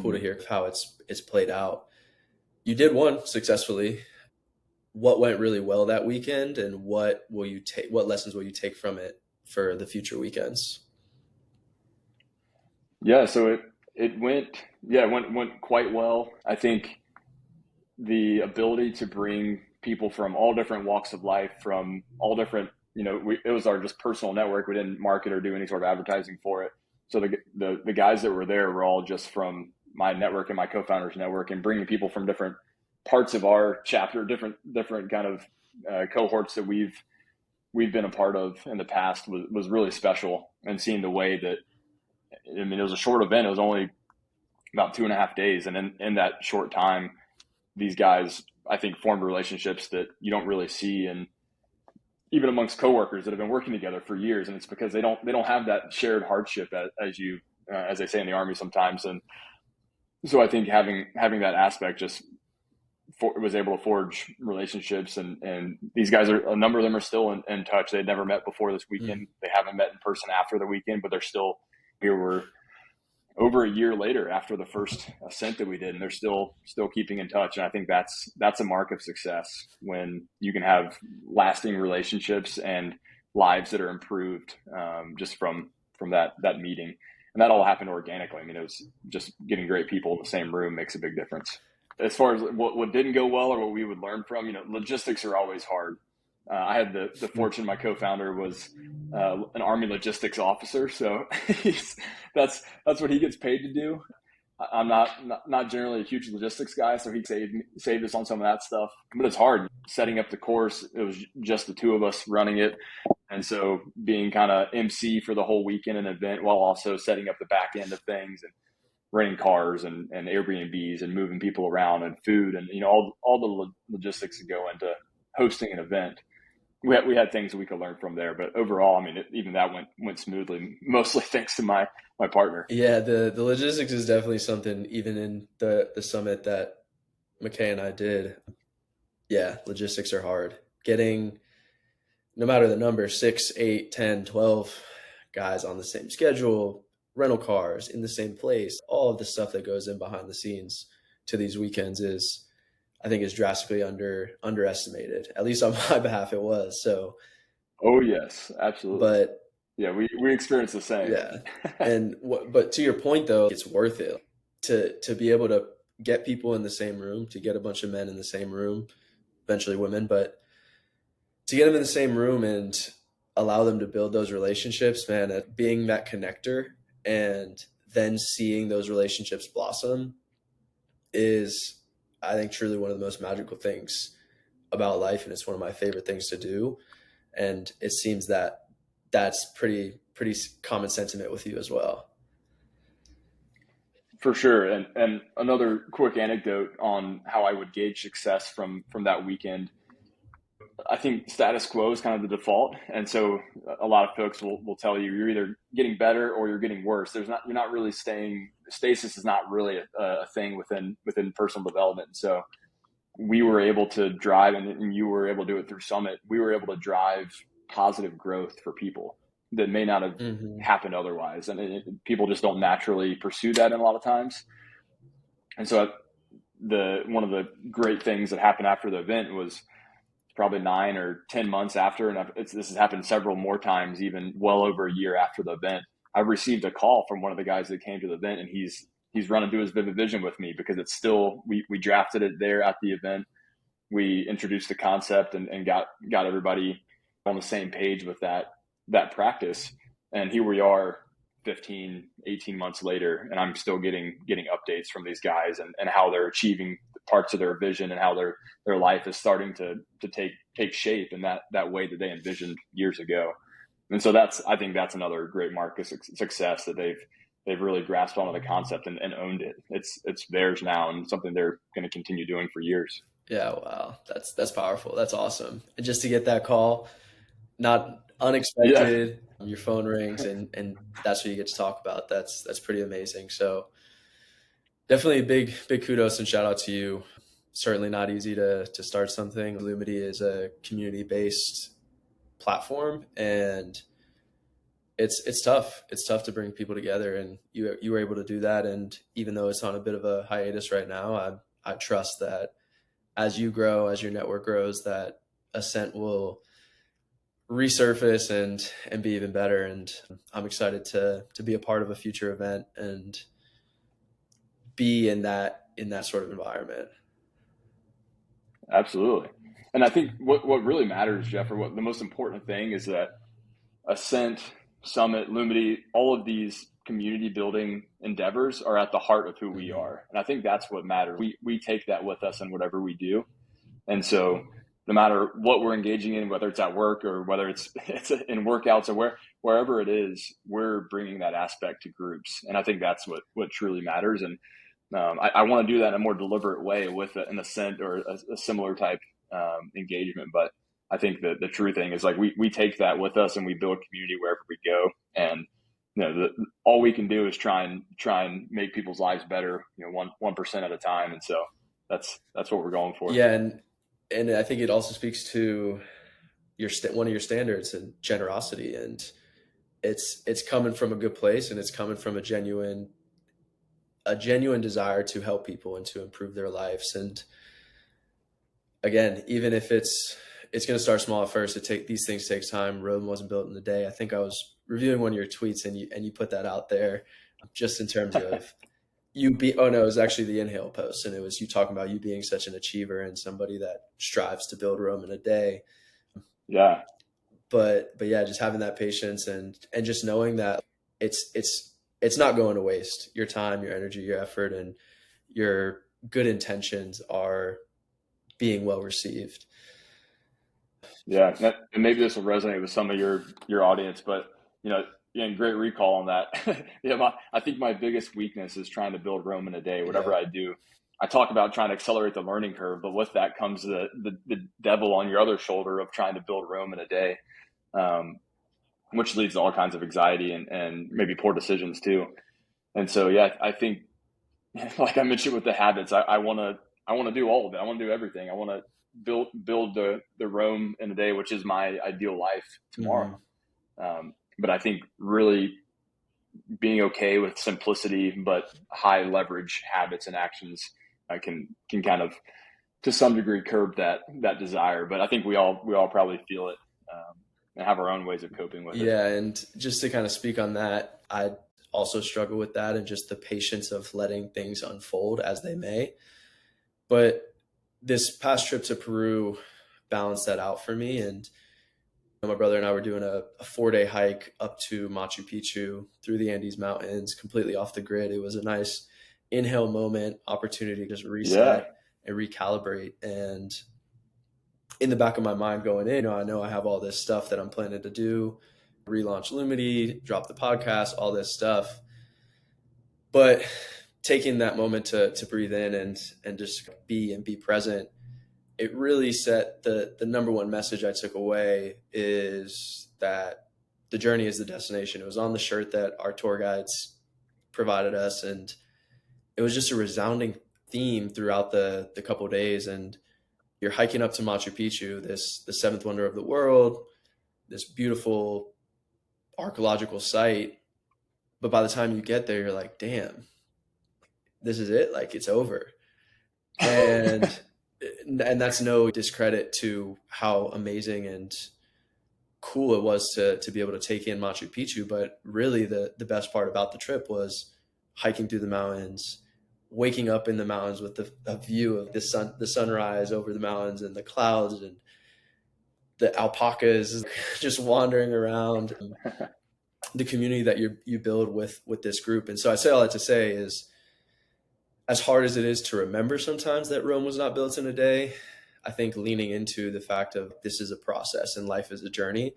cool to hear how it's played out. You did one successfully. What went really well that weekend, and what lessons will you take from it for the future weekends? Yeah, so it went quite well. I think the ability to bring people from all different walks of life, from all different, it was our just personal network. We didn't market or do any sort of advertising for it. So the guys that were there were all just from my network and my co-founders network, and bringing people from different parts of our chapter, different kind of cohorts that we've been a part of in the past was really special. And seeing the way that, it was a short event. It was only about 2.5 days. And in that short time, these guys, I think, formed relationships that you don't really see, and even amongst coworkers that have been working together for years. And it's because they don't have that shared hardship as they say in the Army sometimes. And so I think having that aspect just was able to forge relationships, and these guys a number of them are still in touch. They'd never met before this weekend. They haven't met in person after the weekend, but they're still here. We're over a year later after the first Ascent that we did, and they're still keeping in touch. And I think that's a mark of success, when you can have lasting relationships and lives that are improved just from that meeting. And that all happened organically. It was just getting great people in the same room makes a big difference. As far as what didn't go well, or what we would learn from, logistics are always hard. I had the fortune, my co-founder was an Army logistics officer, so that's what he gets paid to do. I'm not generally a huge logistics guy, so he saved us on some of that stuff. But it's hard setting up the course. It was just the two of us running it, and so being kind of MC for the whole weekend and event, while also setting up the back end of things and renting cars and Airbnbs and moving people around and food and all the logistics that go into hosting an event. We had things that we could learn from there, but overall, even that went smoothly, mostly thanks to my partner. Yeah, the logistics is definitely something, even in the summit that McKay and I did. Yeah, logistics are hard. Getting, no matter the number, 6, 8, 10, 12 guys on the same schedule, rental cars in the same place, all of the stuff that goes in behind the scenes to these weekends I think is drastically underestimated. At least on my behalf, it was. So, oh yes, absolutely. But yeah, we experienced the same. Yeah, but to your point though, it's worth it to be able to get people in the same room, to get a bunch of men in the same room, eventually women, but to get them in the same room and allow them to build those relationships, man, being that connector and then seeing those relationships blossom is, I think, truly one of the most magical things about life, and it's one of my favorite things to do. And it seems that that's pretty common sentiment with you as well. For sure. And another quick anecdote on how I would gauge success from that weekend. I think status quo is kind of the default. And so a lot of folks will tell you you're either getting better or you're getting worse. You're not really stasis is not really a thing within personal development. So we were able to drive, and you were able to do it through Summit. We were able to drive positive growth for people that may not have happened otherwise. And people just don't naturally pursue that in a lot of times. And so one of the great things that happened after the event was probably 9 or 10 months after, and this has happened several more times, even well over a year after the event. I've received a call from one of the guys that came to the event, and he's running through his Vivid Vision with me because it's still we drafted it there at the event. We introduced the concept and got everybody on the same page with that practice. And here we are 15, 18 months later, and I'm still getting updates from these guys and how they're achieving parts of their vision and how their life is starting to take shape in that way that they envisioned years ago. And so I think that's another great mark of success, that they've really grasped onto the concept and owned it. It's theirs now, and something they're going to continue doing for years. Yeah, wow. That's powerful. That's awesome. And just to get that call, not Yeah, unexpected, your phone rings and that's what you get to talk about. That's pretty amazing. So definitely a big kudos and shout out to you. Certainly not easy to start something. Lumity is a community-based platform, and it's tough. It's tough to bring people together, and you were able to do that. And even though it's on a bit of a hiatus right now, I trust that as you grow, as your network grows, that Ascent will resurface and be even better. And I'm excited to be a part of a future event and be in that sort of environment. absolutely. And I think what really matters, Jeff, or what the most important thing is that Ascent, Summit, Lumity, all of these community building endeavors are at the heart of who we Mm-hmm. are. And I think that's what matters. We take that with us in whatever we do. And so no matter what we're engaging in, whether it's at work or whether it's in workouts or wherever it is, we're bringing that aspect to groups. And I think that's what truly matters. And I want to do that in a more deliberate way with an Ascent or a similar type engagement. But I think that the true thing is, like, we take that with us and we build community wherever we go. And all we can do is try and make people's lives better, 1% at a time. And so that's what we're going for. Yeah, and I think it also speaks to one of your standards, and generosity, and it's coming from a good place, and it's coming from a genuine desire to help people and to improve their lives. And again, even if it's going to start small at first, these things take time. Rome wasn't built in a day. I think I was reviewing one of your tweets, and you put that out there, just in terms of oh no, it was actually the Inhale post, and it was you talking about you being such an achiever and somebody that strives to build Rome in a day. Yeah. But yeah, just having that patience and just knowing that it's not going to waste. Your time, your energy, your effort, and your good intentions are being well received. Yeah. And maybe this will resonate with some of your audience, but great recall on that. Yeah. I think my biggest weakness is trying to build Rome in a day. Whatever Yeah. I do, I talk about trying to accelerate the learning curve, but with that comes the devil on your other shoulder of trying to build Rome in a day, which leads to all kinds of anxiety and maybe poor decisions too. And so, yeah, I think, like I mentioned with the habits, I want to do all of it. I want to do everything. I want to build the Rome in a day, which is my ideal life tomorrow. Mm-hmm. But I think really being okay with simplicity, but high leverage habits and actions can kind of, to some degree, curb that desire. But I think we all probably feel it, and have our own ways of coping with it. Yeah, and just to kind of speak on that, I also struggle with that, and just the patience of letting things unfold as they may. But this past trip to Peru balanced that out for me. And my brother and I were doing a 4-day hike up to Machu Picchu through the Andes Mountains, completely off the grid. It was a nice Inhale moment, opportunity to just reset and recalibrate. And in the back of my mind going in, I know I have all this stuff that I'm planning to do, relaunch Lumity, drop the podcast, all this stuff. But taking that moment to breathe in and just be present, it really set the number one message I took away is that the journey is the destination. It was on the shirt that our tour guides provided us, and it was just a resounding theme throughout the couple of days. And you're hiking up to Machu Picchu, the seventh wonder of the world, this beautiful archaeological site. But by the time you get there, you're like, damn, this is it. Like, it's over. And and that's no discredit to how amazing and cool it was to be able to take in Machu Picchu. But really, the best part about the trip was hiking through the mountains, waking up in the mountains with a view of the sunrise over the mountains and the clouds and the alpacas just wandering around, the community that you build with this group. And so I say all that to say is, as hard as it is to remember sometimes that Rome was not built in a day, I think leaning into the fact of this is a process and life is a journey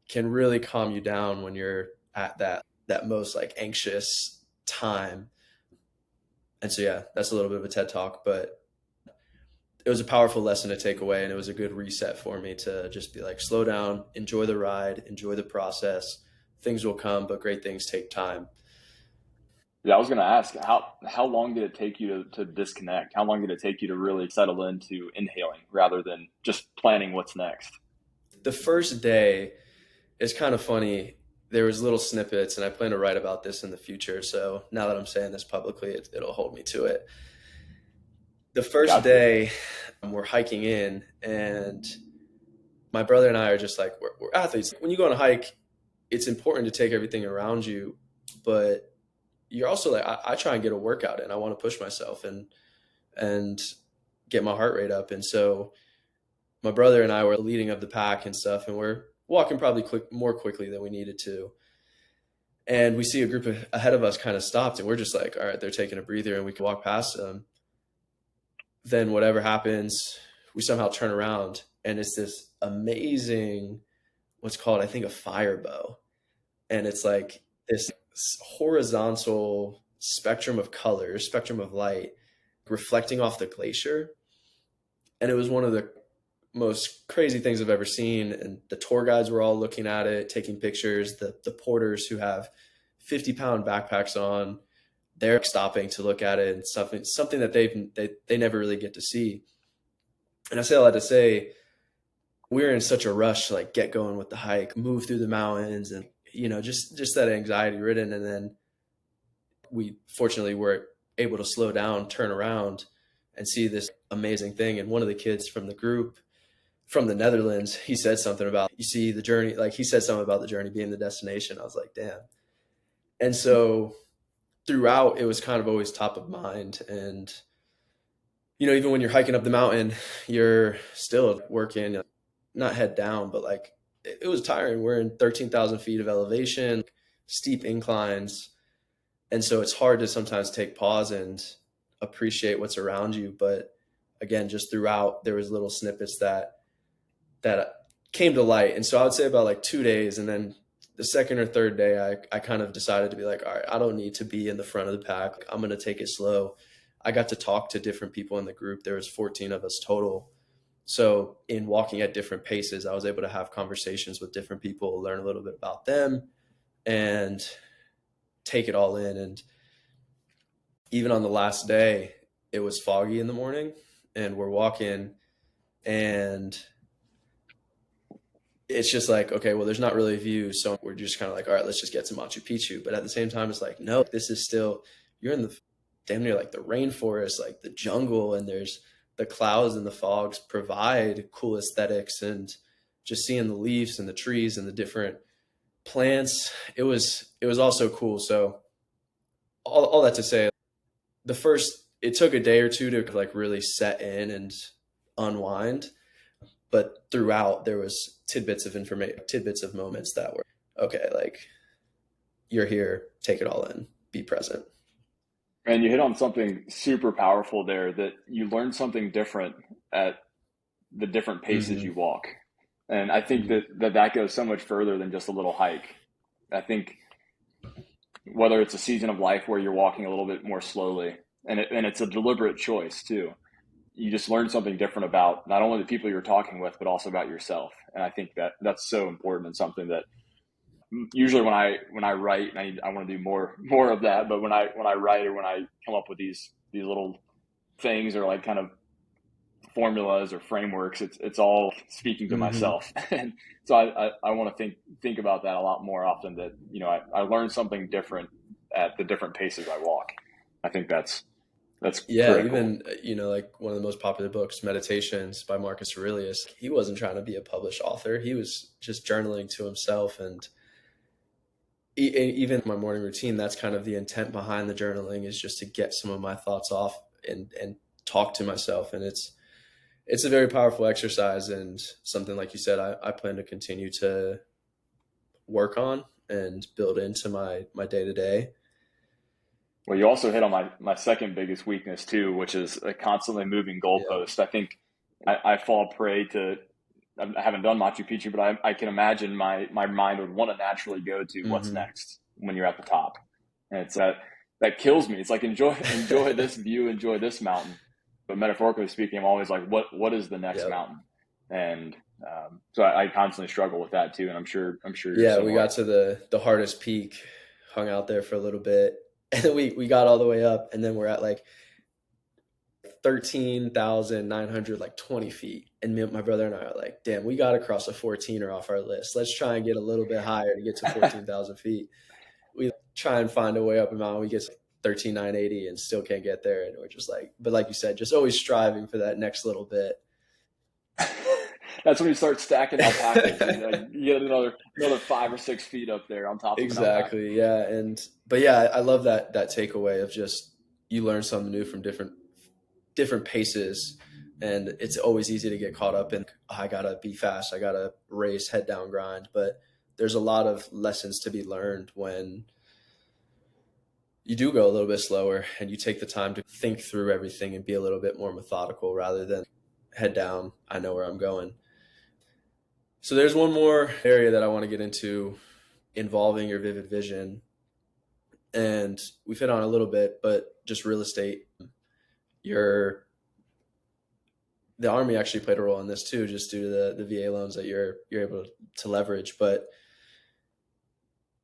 can really calm you down when you're at that most like anxious time. And so yeah, that's a little bit of a TED talk, but it was a powerful lesson to take away, and it was a good reset for me to just be like, slow down, enjoy the ride, enjoy the process. Things will come, but great things take time. Yeah, I was going to ask, how long did it take you to disconnect? How long did it take you to really settle into inhaling rather than just planning what's next? The first day is kind of funny. There was little snippets, and I plan to write about this in the future. So now that I'm saying this publicly, it'll hold me to it. The first Gotcha. day, we're hiking in, and my brother and I are just like, we're athletes. When you go on a hike, it's important to take everything around you, but you're also like, I try and get a workout in. I want to push myself and get my heart rate up. And so my brother and I were leading of the pack and stuff, and we're walking probably more quickly than we needed to. And we see a group ahead of us kind of stopped, and we're just like, all right, they're taking a breather, and we can walk past them. Then whatever happens, we somehow turn around, and it's this amazing, what's called, I think, a fire bow. And it's like this horizontal spectrum of colors, spectrum of light reflecting off the glacier. And it was one of the most crazy things I've ever seen. And the tour guides were all looking at it, taking pictures. The porters who have 50-pound backpacks on, they're stopping to look at it, and something that they never really get to see. And I say all that to say, we were in such a rush to like get going with the hike, move through the mountains, and just that anxiety ridden. And then we fortunately were able to slow down, turn around, and see this amazing thing. And one of the kids from the group from the Netherlands, he said something about, you see the journey, like he said something about the journey being the destination. I was like, damn. And so throughout, it was kind of always top of mind. And, even when you're hiking up the mountain, you're still working, not head down, but like it was tiring. We're in 13,000 feet of elevation, steep inclines. And so it's hard to sometimes take pause and appreciate what's around you. But again, just throughout, there was little snippets that came to light. And so I would say about like 2 days. And then the second or third day, I kind of decided to be like, all right, I don't need to be in the front of the pack. I'm going to take it slow. I got to talk to different people in the group. There was 14 of us total. So in walking at different paces, I was able to have conversations with different people, learn a little bit about them, and take it all in. And even on the last day, it was foggy in the morning, and we're walking, and it's just like, okay, well, there's not really a view. So we're just kind of like, all right, let's just get to Machu Picchu. But at the same time, it's like, no, this is still, you're in the damn near like the rainforest, like the jungle, and there's the clouds and the fogs provide cool aesthetics, and just seeing the leaves and the trees and the different plants, it was also cool. So all that to say, it took a day or two to like really set in and unwind. But throughout, there was tidbits of information, tidbits of moments that were, okay, like, you're here, take it all in, be present. And you hit on something super powerful there, that you learn something different at the different paces Mm-hmm. you walk. And I think Mm-hmm. that goes so much further than just a little hike. I think whether it's a season of life where you're walking a little bit more slowly, and it's a deliberate choice too, you just learn something different about not only the people you're talking with, but also about yourself. And I think that's so important, and something that usually when I write, and I want to do more of that, but when I write, or when I come up with these little things, or like kind of formulas or frameworks, it's all speaking to Mm-hmm. myself. And so I want to think about that a lot more often, that I learn something different at the different paces I walk. I think That's Yeah, critical. even like one of the most popular books, Meditations by Marcus Aurelius. He wasn't trying to be a published author. He was just journaling to himself, and even my morning routine, that's kind of the intent behind the journaling, is just to get some of my thoughts off and talk to myself. And it's a very powerful exercise, and something, like you said, I plan to continue to work on and build into my day to day. Well, you also hit on my second biggest weakness too, which is a constantly moving Yeah. goalpost. I think I fall prey to. I haven't done Machu Picchu, but I can imagine my mind would want to naturally go to what's Hmm. next when you're at the top, and it's that kills me. It's like enjoy this view, enjoy this mountain, but metaphorically speaking, I'm always like, what is the next Yep. mountain? And so I constantly struggle with that too, and I'm sure you're Yeah, we got similar. to the hardest peak, hung out there for a little bit, and then we got all the way up, and then we're at like 13,900, like 20 feet. And my brother and I are like, damn, we got to cross a 14er off our list. Let's try and get a little bit higher to get to 14,000 feet. We try and find a way up a mountain. We get to 13,980 and still can't get there. And we're just like, but like you said, just always striving for that next little bit. That's when you start stacking alpacas. You get another 5 or 6 feet up there on top of an alpaca. Exactly. Yeah. But yeah, I love that takeaway of just, you learn something new from different paces, and it's always easy to get caught up in, oh, I gotta be fast, I gotta race, head down grind. But there's a lot of lessons to be learned when you do go a little bit slower and you take the time to think through everything and be a little bit more methodical, rather than head down, I know where I'm going. So there's one more area that I want to get into, involving your vivid vision, and we've hit on a little bit, but just real estate. Your The Army actually played a role in this too, just due to the VA loans that you're able to leverage. But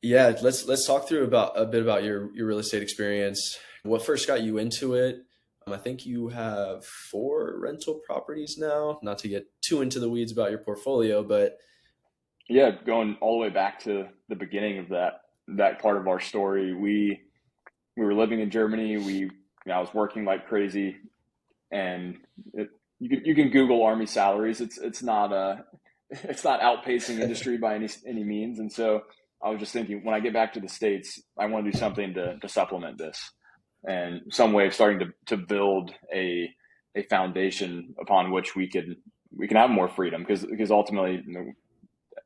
yeah, let's talk through about a bit about your real estate experience. What first got you into it? I think you have 4 rental properties now. Not to get too into the weeds about your portfolio, but Yeah, going all the way back to the beginning of that part of our story, we were living in Germany. I was working like crazy, and you can Google Army salaries. It's not it's not outpacing industry by any means. And so I was just thinking, when I get back to the States, I want to do something to supplement this, and some way of starting to build a foundation upon which we can have more freedom, because ultimately,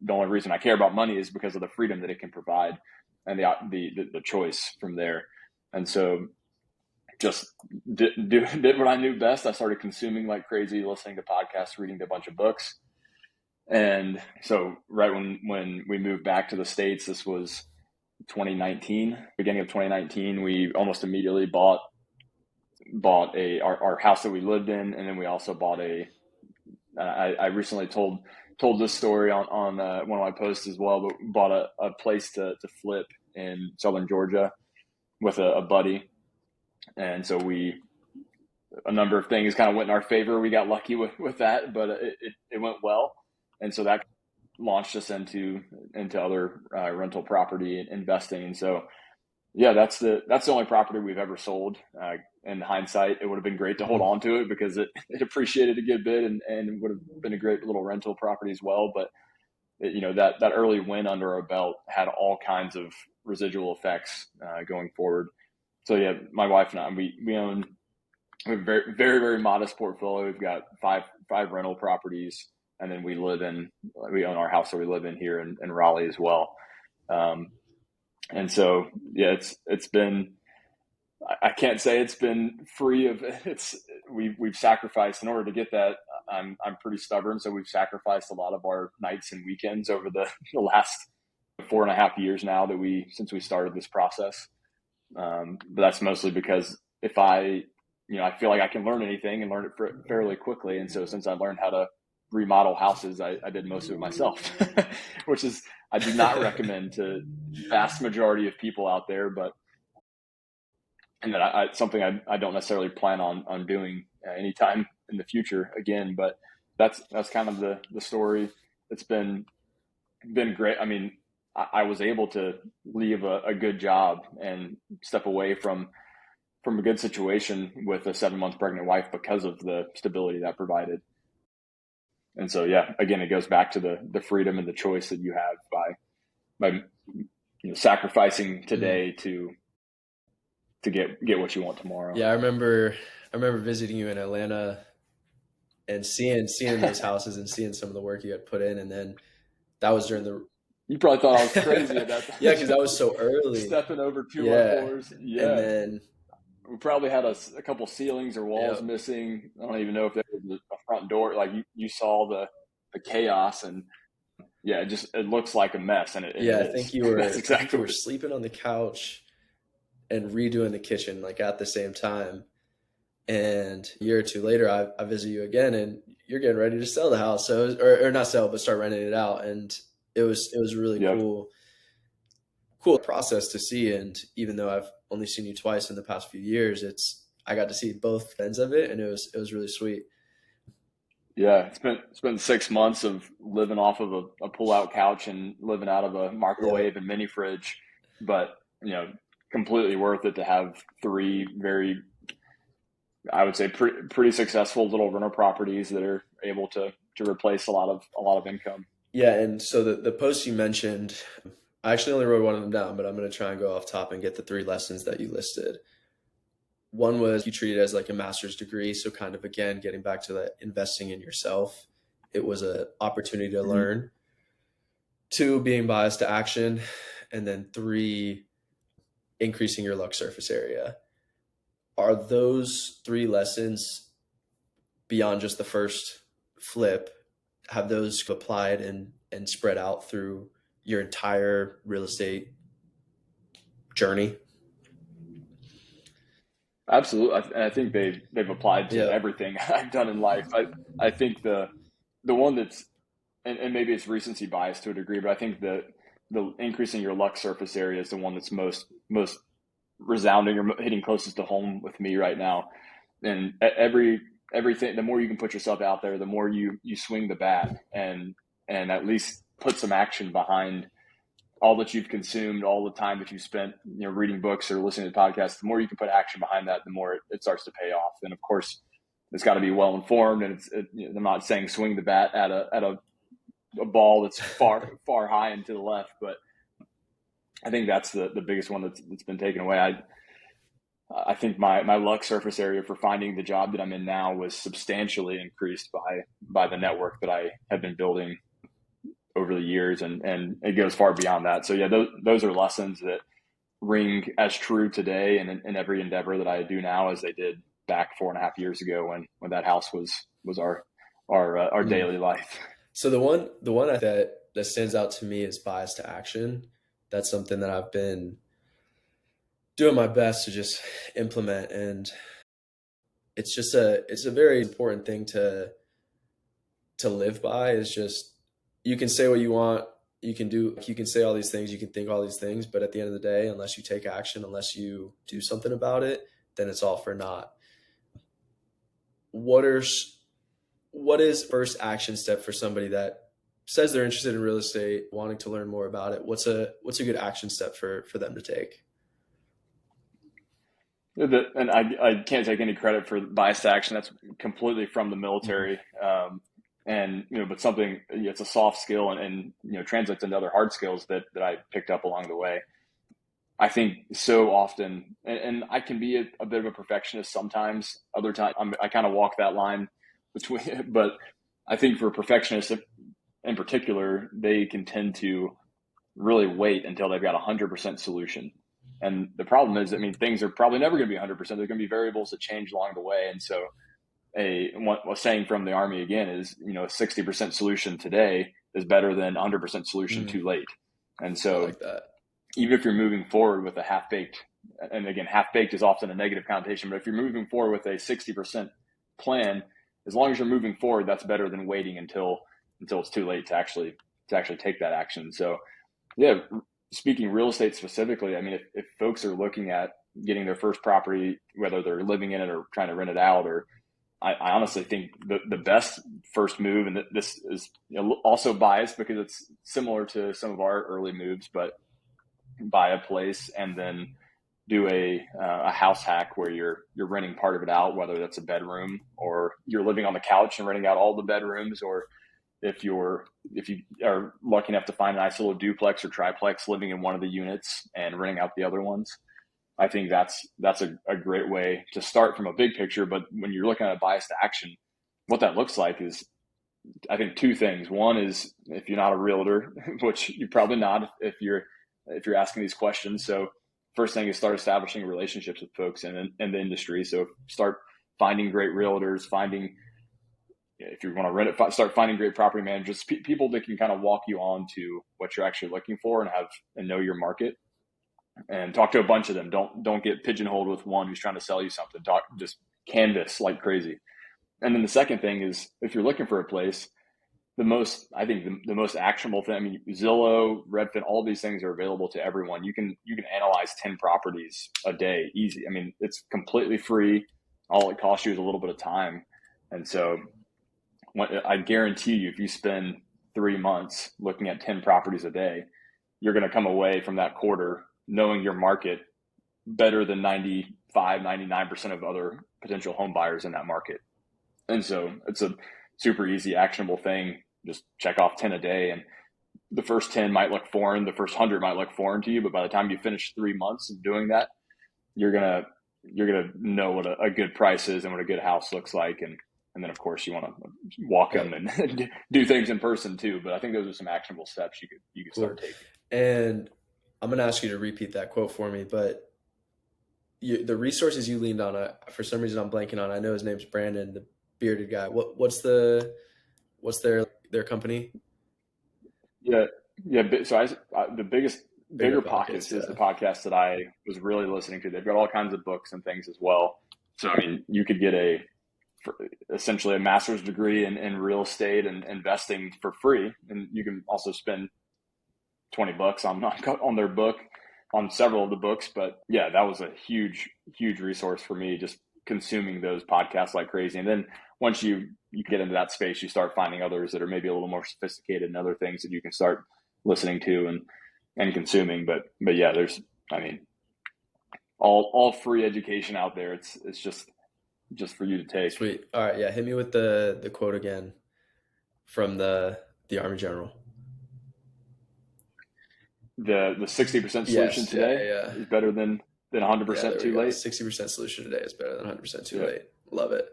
the only reason I care about money is because of the freedom that it can provide, and the choice from there. And so just did what I knew best. I started consuming like crazy, listening to podcasts, reading a bunch of books. And so right when we moved back to the States, this was 2019, beginning of 2019, we almost immediately bought our house that we lived in, and then we also bought I recently told this story on one of my posts as well, but bought a place to flip in southern Georgia with a buddy. And so a number of things kind of went in our favor. We got lucky with that, but it went well. And so that launched us into other rental property investing. And so, yeah, that's the only property we've ever sold. In hindsight, it would have been great to hold on to it, because it appreciated a good bit, and would have been a great little rental property as well. But that early win under our belt had all kinds of residual effects going forward. So yeah, my wife and I, we own a very very very modest portfolio. We've got five rental properties, and then we own our house that we live in here in Raleigh as well. Um, and so yeah, it's been, I can't say it's been free of it's we've sacrificed in order to get that. I'm pretty stubborn, so we've sacrificed a lot of our nights and weekends over the last 4.5 years now since we started this process. But that's mostly because if I feel like I can learn anything and learn it fairly quickly. And so since I learned how to remodel houses, I did most of it myself, which is, I do not recommend to vast majority of people out there, but and that something I don't necessarily plan on doing anytime in the future again. But that's kind of the story. It's been great. I mean, I was able to leave a good job and step away from from a good situation with a 7 month pregnant wife because of the stability that provided. And so, yeah, again, it goes back to the freedom and the choice that you have by sacrificing today to get what you want tomorrow. Yeah, I remember visiting you in Atlanta and seeing those houses and seeing some of the work you had put in, and then that was during the. You probably thought I was crazy at that time. Yeah, because that was so early. Stepping over 2 Yeah. floors. Yeah. And then we probably had a couple ceilings or walls missing. I don't even know if there was a front door. Like you saw the chaos, and yeah, it looks like a mess. And I think you were That's exactly you were sleeping on the couch and redoing the kitchen like at the same time. And a year or two later, I visit you again, and you're getting ready to sell the house. So, or not sell, but start renting it out. And it was really cool process to see. And even though I've only seen you twice in the past few years, I got to see both ends of it, and it was really sweet. Yeah, it's been 6 months of living off of a pull-out couch and living out of a microwave and mini fridge, but completely worth it to have 3 very, I would say, pretty successful little rental properties that are able to replace a lot of income. Yeah, and so the posts you mentioned, I actually only wrote one of them down, but I'm going to try and go off top and get the 3 lessons that you listed. One was you treat it as like a master's degree, so kind of, again, getting back to that investing in yourself. It was an opportunity to learn. 2, being biased to action. And then 3, increasing your luck surface area. Are those 3 lessons, beyond just the first flip, have those applied and spread out through your entire real estate journey? Absolutely. I think they've applied to everything I've done in life. I think the one that's, and maybe it's recency bias to a degree, but I think the increasing your luck surface area is the one that's most resounding or hitting closest to home with me right now. And everything, the more you can put yourself out there, the more you swing the bat and at least put some action behind all that you've consumed, all the time that you've spent, reading books or listening to podcasts. The more you can put action behind that, the more it starts to pay off. And of course, it's got to be well informed. And I'm not saying swing the bat at a ball that's far high and to the left, but I think that's the biggest one that's been taken away. I think my luck surface area for finding the job that I'm in now was substantially increased by the network that I have been building over the years, and it goes far beyond that. So yeah, those are lessons that ring as true today and in every endeavor that I do now as they did back 4.5 years ago when that house was our daily life. So the one that stands out to me is bias to action. That's something that I've been doing my best to just implement, and it's a very important thing to live by. Is just, you can say what you want, you can say all these things, you can think all these things, but at the end of the day, unless you take action, unless you do something about it, then it's all for naught. What is first action step for somebody that says they're interested in real estate, wanting to learn more about it? What's a good action step for them to take? And I can't take any credit for bias to action. That's completely from the military. And, but something, it's a soft skill and translates into other hard skills that I picked up along the way. I think so often, and I can be a bit of a perfectionist sometimes. Other times, I kind of walk that line between, but I think for perfectionists in particular, they can tend to really wait until they've got 100% solution. And the problem is, things are probably never going to be 100%. There's going to be variables that change along the way. And so a saying from the Army again is, a 60% solution today is better than 100% solution too late. And so I like that. Even if you're moving forward with a half-baked, and again, half-baked is often a negative connotation, but if you're moving forward with a 60% plan, as long as you're moving forward, that's better than waiting until it's too late to actually take that action. So yeah, speaking real estate specifically, if folks are looking at getting their first property, whether they're living in it or trying to rent it out, or I honestly think the best first move, and this is also biased because it's similar to some of our early moves, but buy a place and then do a house hack where you're renting part of it out, whether that's a bedroom or you're living on the couch and renting out all the bedrooms, or if you are lucky enough to find a nice little duplex or triplex, living in one of the units and renting out the other ones. I think that's a great way to start from a big picture. But when you're looking at a bias to action, what that looks like is, I think, two things. One is, if you're not a realtor, which you're probably not if you're asking these questions. So first thing is start establishing relationships with folks in the industry. So start finding great realtors, if you want to rent it, start finding great property managers, people that can kind of walk you on to what you're actually looking for and know your market, and talk to a bunch of them. Don't get pigeonholed with one who's trying to sell you something. Just canvas like crazy. And then the second thing is, if you're looking for a place, the most actionable thing, I mean, Zillow, Redfin, all these things are available to everyone. You can analyze 10 properties a day, easy. I mean, it's completely free. All it costs you is a little bit of time. And so I guarantee you, if you spend 3 months looking at 10 properties a day, you're going to come away from that quarter knowing your market better than 99% of other potential home buyers in that market. And so it's a super easy, actionable thing. Just check off 10 a day, and the first 10 might look foreign. The first 100 might look foreign to you, but by the time you finish 3 months of doing that, you're going to know what a good price is and what a good house looks like. And then, of course, you want to walk them and do things in person too. But I think those are some actionable steps you could start taking. And I'm going to ask you to repeat that quote for me. But the resources you leaned on, for some reason I'm blanking on. I know his name's Brandon, the bearded guy. What's their company? Yeah. So the bigger pockets is the podcast that I was really listening to. They've got all kinds of books and things as well. So I mean, you could get essentially a master's degree in real estate and investing for free, and you can also spend $20 on their book, on several of the books. But yeah, that was a huge resource for me, just consuming those podcasts like crazy. And then once you get into that space, you start finding others that are maybe a little more sophisticated and other things that you can start listening to and consuming. But yeah, there's, I mean, all free education out there. It's just for you to take. Sweet. All right. Yeah. Hit me with the quote again from the Army General. The 60% solution today is better than 100% too late. 60% solution today is better than 100% too late. Love it.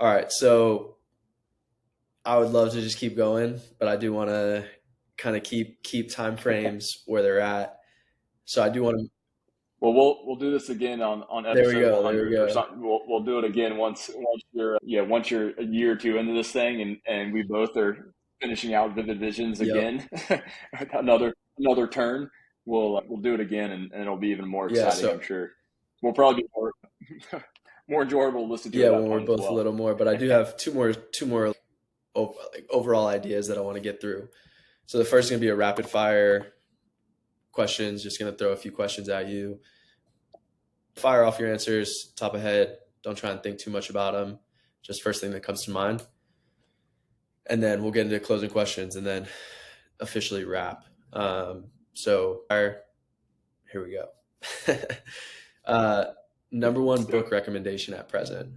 All right. So I would love to just keep going, but I do want to kind of keep time frames where they're at. So I do want to. Well, we'll do this again on episode 100 or something. We'll do it again once you're a year or two into this thing, and we both are finishing out Vivid Visions again. another turn. We'll do it again, and it'll be even more exciting. I'm sure we'll probably be more enjoyable to listen to. Yeah, when we're both a little more. But I do have two more overall ideas that I want to get through. So the first is going to be a rapid fire questions. Just going to throw a few questions at you. Fire off your answers, top of head. Don't try and think too much about them. Just first thing that comes to mind. And then we'll get into closing questions and then officially wrap. So here we go. Number one book recommendation at present.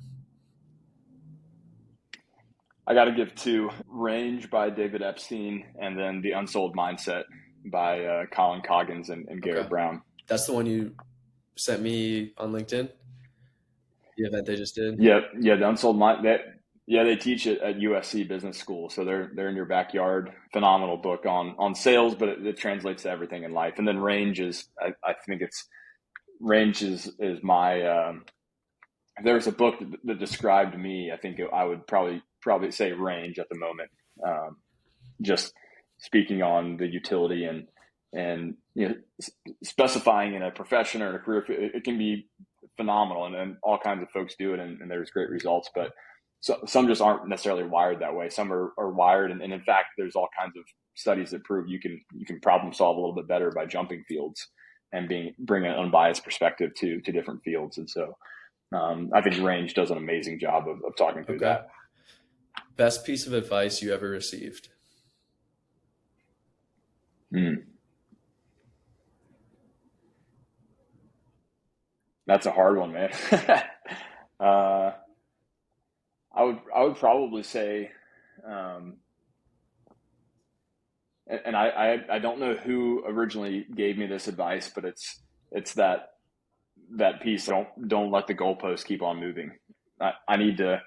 I got to give two: Range by David Epstein, and then The Unsold Mindset by Colin Coggins and Garrett Brown. That's the one you sent me on LinkedIn? The event they just did? Yeah, The Unsold Mindset. Yeah, they teach it at USC Business School, so they're in your backyard. Phenomenal book on sales, but it translates to everything in life. And then Range is, I think Range is my. If there was a book that described me, I think I would probably say Range at the moment. Just speaking on the utility and specifying in a profession or in a career, it can be phenomenal, and all kinds of folks do it, and there's great results. But some just aren't necessarily wired that way. Some are wired, and in fact, there's all kinds of studies that prove you can problem solve a little bit better by jumping fields and bring an unbiased perspective to different fields. And so I think Range does an amazing job of talking through that. Best piece of advice you ever received? That's a hard one, man. uh, I would probably say, um, and I don't know who originally gave me this advice, but it's that piece. Don't let the goalpost keep on moving. I need to,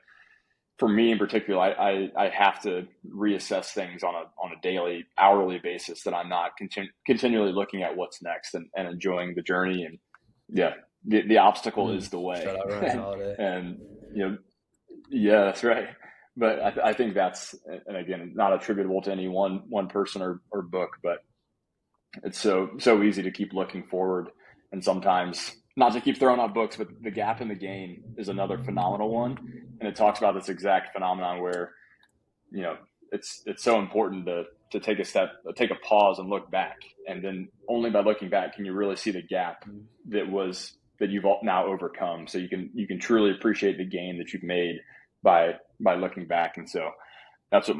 for me in particular, I have to reassess things on a daily, hourly basis, that I'm not continually looking at what's next, and enjoying the journey. And yeah, the obstacle is the way. Shout out Ryan Holiday. And yeah, that's right. But I think that's, and again, not attributable to any one person or book, but it's so easy to keep looking forward. And sometimes, not to keep throwing out books, but The Gap in the Gain is another phenomenal one. And it talks about this exact phenomenon where, it's so important to take a pause and look back. And then only by looking back can you really see the gap that you've now overcome. So you can truly appreciate the gain that you've made by looking back. And so that's what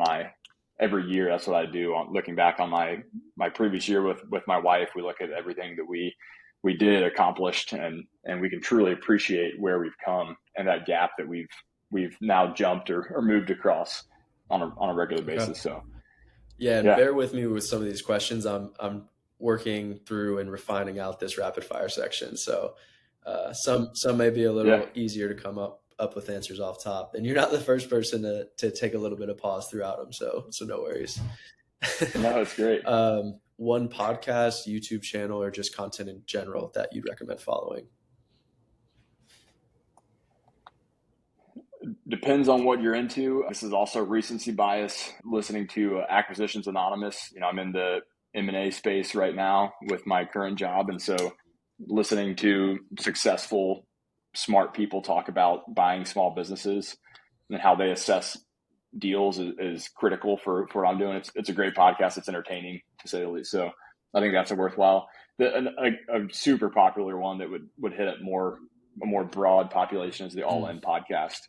every year, that's what I do, on looking back on my previous year with my wife. We look at everything that we did, accomplished, and we can truly appreciate where we've come, and that gap that we've now jumped or moved across on a regular basis. So yeah, and bear with me with some of these questions. I'm working through and refining out this rapid fire section. So some may be a little easier to come up with answers off top, and you're not the first person to take a little bit of pause throughout them. So no worries. No, it's great. One podcast, YouTube channel, or just content in general that you'd recommend following? Depends on what you're into. This is also recency bias. Listening to Acquisitions Anonymous. I'm in the M&A space right now with my current job, and so listening to successful, smart people talk about buying small businesses and how they assess deals is critical for what I'm doing. It's a great podcast. It's entertaining, to say the least. So I think that's a worthwhile. A super popular one that would hit at a more broad population is the All In podcast.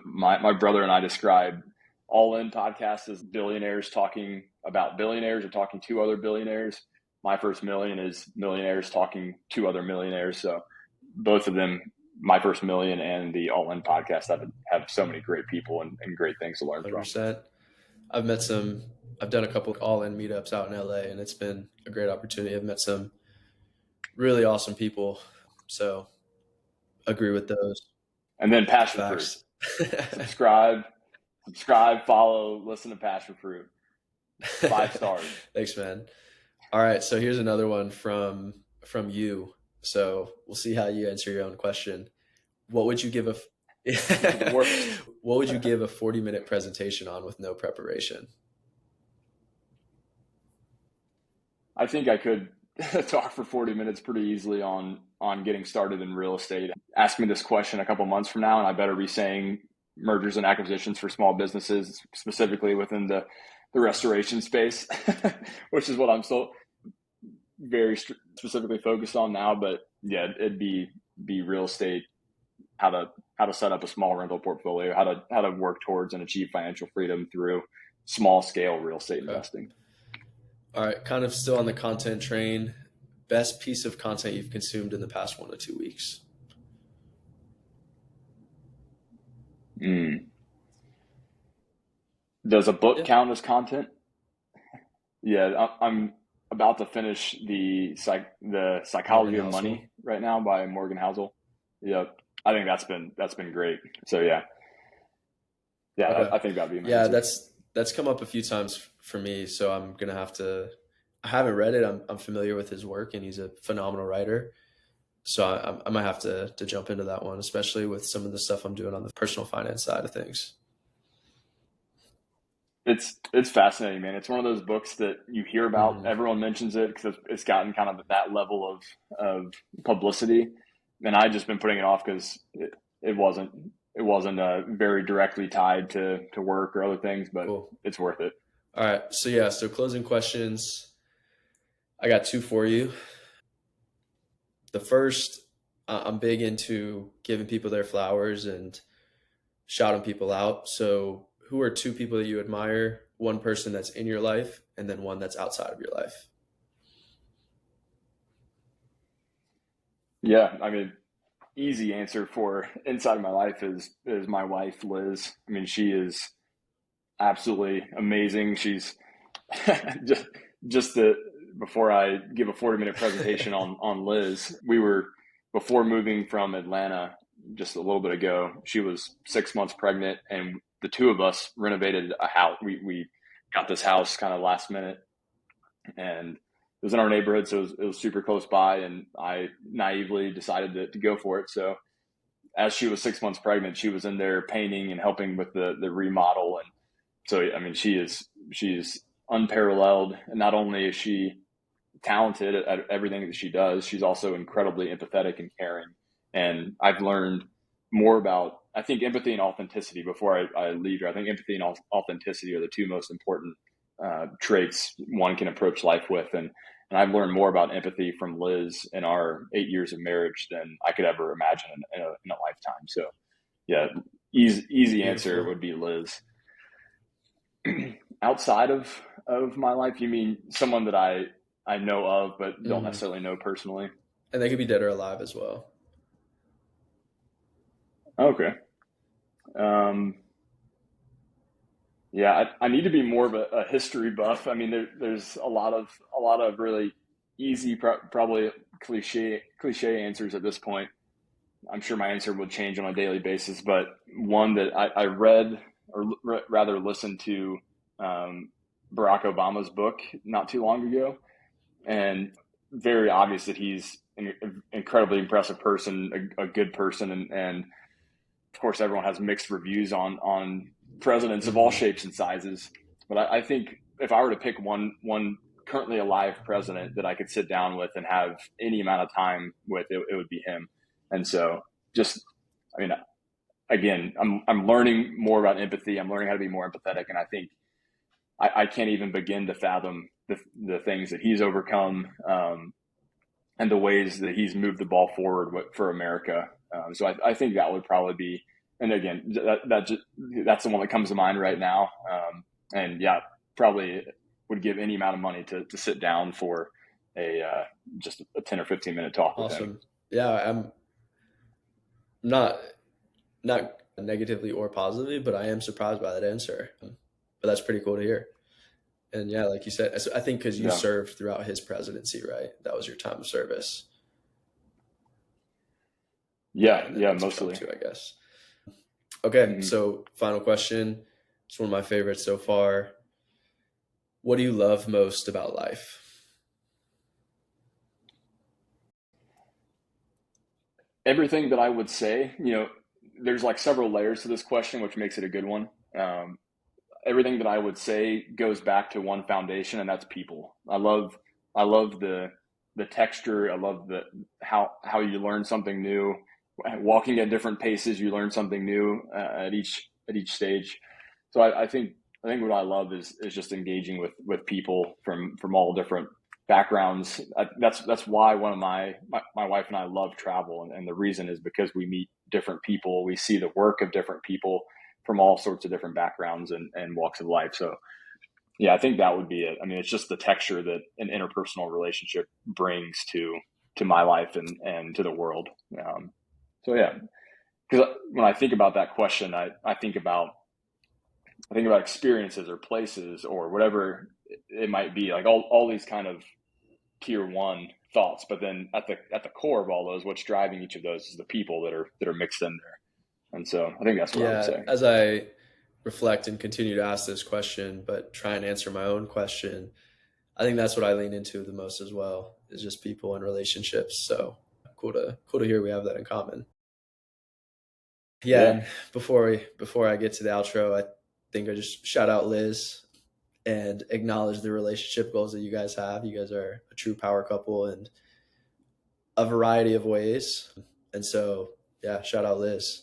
My brother and I describe All In podcast as billionaires talking about billionaires or talking to other billionaires. My First Million is millionaires talking to other millionaires. So both of them, My First Million and the All In podcast, have so many great people and great things to learn 100%. from. I've done a couple of All In meetups out in LA, and it's been a great opportunity. I've met some really awesome people. So agree with those. And then Passion Fruit. Subscribe, follow, listen to Passion Fruit. 5 stars. Thanks, man. All right. So here's another one from you. So we'll see how you answer your own question. What would you give a 40-minute presentation on with no preparation? I think I could talk for 40 minutes pretty easily on getting started in real estate. Ask me this question a couple months from now, and I better be saying mergers and acquisitions for small businesses, specifically within the restoration space, which is what I'm still very specifically focused on now. But yeah, it'd be real estate, how to set up a small rental portfolio, how to work towards and achieve financial freedom through small scale real estate investing. All right, kind of still on the content train. Best piece of content you've consumed in the past 1 to 2 weeks? Does a book count as content? Yeah, I'm about to finish the Psychology of Money right now by Morgan Housel. Yeah, I think that's been great. So yeah, okay. I think that'd be amazing. Yeah, that's come up a few times for me. So I'm gonna have to. I haven't read it. I'm familiar with his work, and he's a phenomenal writer. So I might have to jump into that one, especially with some of the stuff I'm doing on the personal finance side of things. It's fascinating, man. It's one of those books that you hear about. Mm-hmm. Everyone mentions it because it's gotten kind of that level of publicity. And I just been putting it off because it wasn't very directly tied to work or other things, but cool. It's worth it. All right. So closing questions. I got 2 for you. The first, I'm big into giving people their flowers and shouting people out. So who are 2 people that you admire? One person that's in your life, and then 1 that's outside of your life. Yeah, I mean, easy answer for inside of my life is my wife, Liz. I mean, she is absolutely amazing. She's just just the before I give a 40-minute presentation on Liz, we were before moving from Atlanta just a little bit ago. She was 6 months pregnant, and the two of us renovated a house. We got this house kind of last minute, and it was in our neighborhood, so it was super close by, and I naively decided to go for it. So as she was 6 months pregnant, she was in there painting and helping with the remodel. And so, I mean, she's unparalleled. And not only is she talented at everything that she does, she's also incredibly empathetic and caring. And I've learned more about, I think, empathy and authenticity before I leave her. I think empathy and authenticity are the two most important traits one can approach life with. And I've learned more about empathy from Liz in our 8 years of marriage than I could ever imagine in a lifetime. So, yeah, easy answer Beautiful. would be Liz. Outside of my life, you mean someone that I know of but don't Mm. necessarily know personally? And they could be dead or alive as well. Okay. Um, yeah, I need to be more of a history buff. I mean, there's a lot of really easy, probably cliche answers at this point. I'm sure my answer would change on a daily basis, but one that I read, or rather listened to, um, Barack Obama's book not too long ago, and very obvious that he's an incredibly impressive person, a good person, and of course everyone has mixed reviews on presidents of all Mm-hmm. shapes and sizes. But I think if I were to pick one currently alive president that I could sit down with and have any amount of time with, it would be him. And so, just, I mean, again, I'm learning more about empathy. I'm learning how to be more empathetic, and I think I can't even begin to fathom the things that he's overcome, and the ways that he's moved the ball forward for America. So I think that would probably be, and again, that's the one that comes to mind right now. And yeah, probably would give any amount of money to sit down for a just a 10 or 15-minute talk with him. Awesome. Yeah, I'm not not negatively or positively, but I am surprised by that answer. But that's pretty cool to hear. And yeah, like you said, I think because you Yeah, served throughout his presidency, right? That was your time of service. Yeah, yeah, and then yeah, into Trump mostly. too, I guess. Okay, Mhm. so final question. It's one of my favorites so far. What do you love most about life? Everything that I would say, there's like several layers to this question, which makes it a good one. Um, Everything that I would say goes back to one foundation, and that's people. I love the texture. I love the how you learn something new. Walking at different paces, you learn something new at each stage. So I think what I love is just engaging with people from all different backgrounds. That's why one of my wife and I love travel, and the reason is because we meet different people, we see the work of different people from all sorts of different backgrounds and walks of life. So yeah, I think that would be it. I mean, it's just the texture that an interpersonal relationship brings to my life and to the world. So yeah, because when I think about that question, I think about experiences or places or whatever it might be, like all these kind of tier one thoughts. But then at the core of all those, what's driving each of those is the people that are mixed in there. And so I think that's what I would Yeah, say. as I reflect and continue to ask this question, but try and answer my own question, I think that's what I lean into the most as well, is just people and relationships. So cool to hear we have that in common. Yeah, Yeah. and before I get to the outro, I think I just shout out Liz and acknowledge the relationship goals that you guys have. You guys are a true power couple in a variety of ways. And so, yeah, shout out Liz.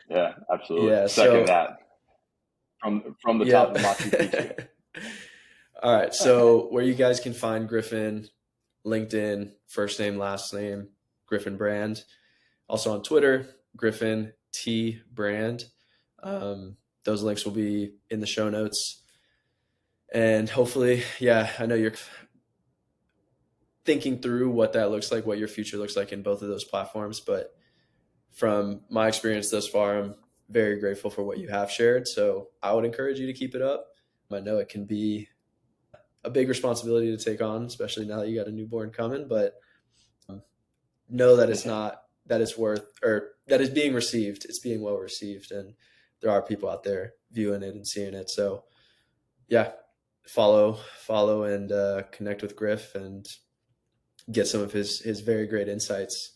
Yeah, absolutely. Yeah, Second so that from the top yep. of Machu Picchu. All right. So where you guys can find Griffin, LinkedIn, first name, last name, Griffin Brand. Also on Twitter, Griffin T Brand. Those links will be in the show notes. And hopefully, yeah, I know you're thinking through what that looks like, what your future looks like in both of those platforms. But from my experience thus far, I'm very grateful for what you have shared. So I would encourage you to keep it up. I know it can be a big responsibility to take on, especially now that you got a newborn coming, but know that it's not, that it's worth, or that it's being received. It's being well received. And there are people out there viewing it and seeing it. So yeah, follow and connect with Griff and get some of his very great insights.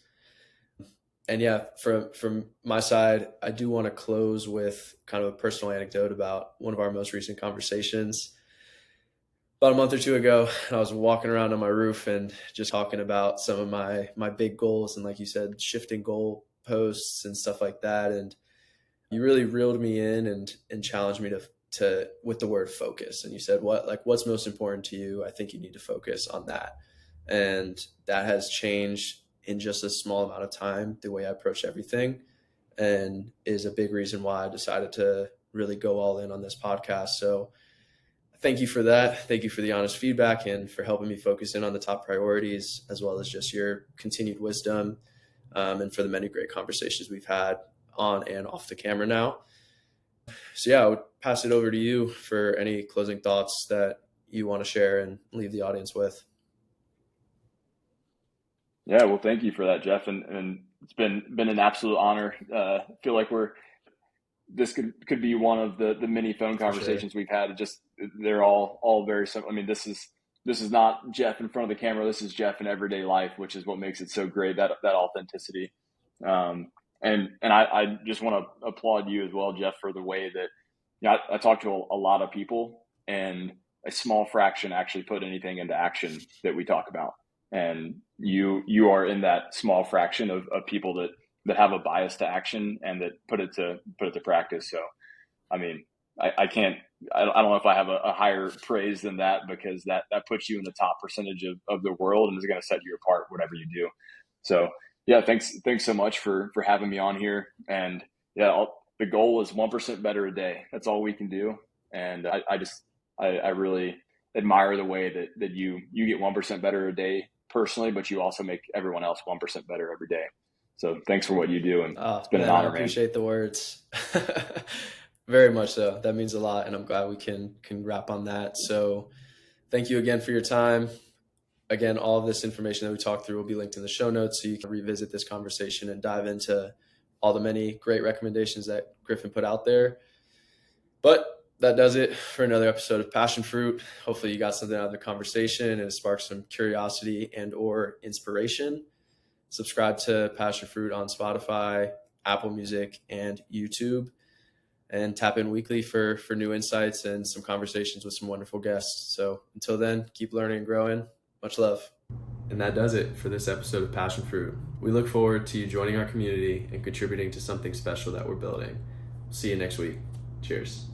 And yeah, from my side, I do want to close with kind of a personal anecdote about one of our most recent conversations. About a month or two ago, I was walking around on my roof and just talking about some of my big goals, and like you said, shifting goal posts and stuff like that. And you really reeled me in and challenged me to with the word focus. And you said, what's most important to you? I think you need to focus on that. And that has changed in just a small amount of time the way I approach everything, and is a big reason why I decided to really go all in on this podcast. So thank you for that. Thank you for the honest feedback and for helping me focus in on the top priorities, as well as just your continued wisdom, and for the many great conversations we've had on and off the camera now. So yeah, I would pass it over to you for any closing thoughts that you want to share and leave the audience with. Yeah, well, thank you for that, Jeff, and it's been an absolute honor. I feel like this could be one of the many phone conversations we've had. They're all very simple. I mean, this is not Jeff in front of the camera. This is Jeff in everyday life, which is what makes it so great, that authenticity. And I just want to applaud you as well, Jeff, for the way that I talk to a lot of people, and a small fraction actually put anything into action that we talk about. And you are in that small fraction of people that have a bias to action and that put it to practice. So, I mean, I don't know if I have a higher praise than that, because that puts you in the top percentage of the world and is going to set you apart, whatever you do. So yeah, thanks so much for having me on here. And yeah, the goal is 1% better a day. That's all we can do. And I really admire the way that you get 1% better a day personally, but you also make everyone else 1% better every day. So thanks for what you do. And it's been an honor, I appreciate the words. Very much so. That means a lot. And I'm glad we can wrap on that. So thank you again for your time. Again, all of this information that we talked through will be linked in the show notes, so you can revisit this conversation and dive into all the many great recommendations that Griffin put out there. But that does it for another episode of Passion Fruit. Hopefully you got something out of the conversation and it sparked some curiosity and or inspiration. Subscribe to Passion Fruit on Spotify, Apple Music, and YouTube. And tap in weekly for new insights and some conversations with some wonderful guests. So until then, keep learning and growing. Much love. And that does it for this episode of Passion Fruit. We look forward to you joining our community and contributing to something special that we're building. See you next week. Cheers.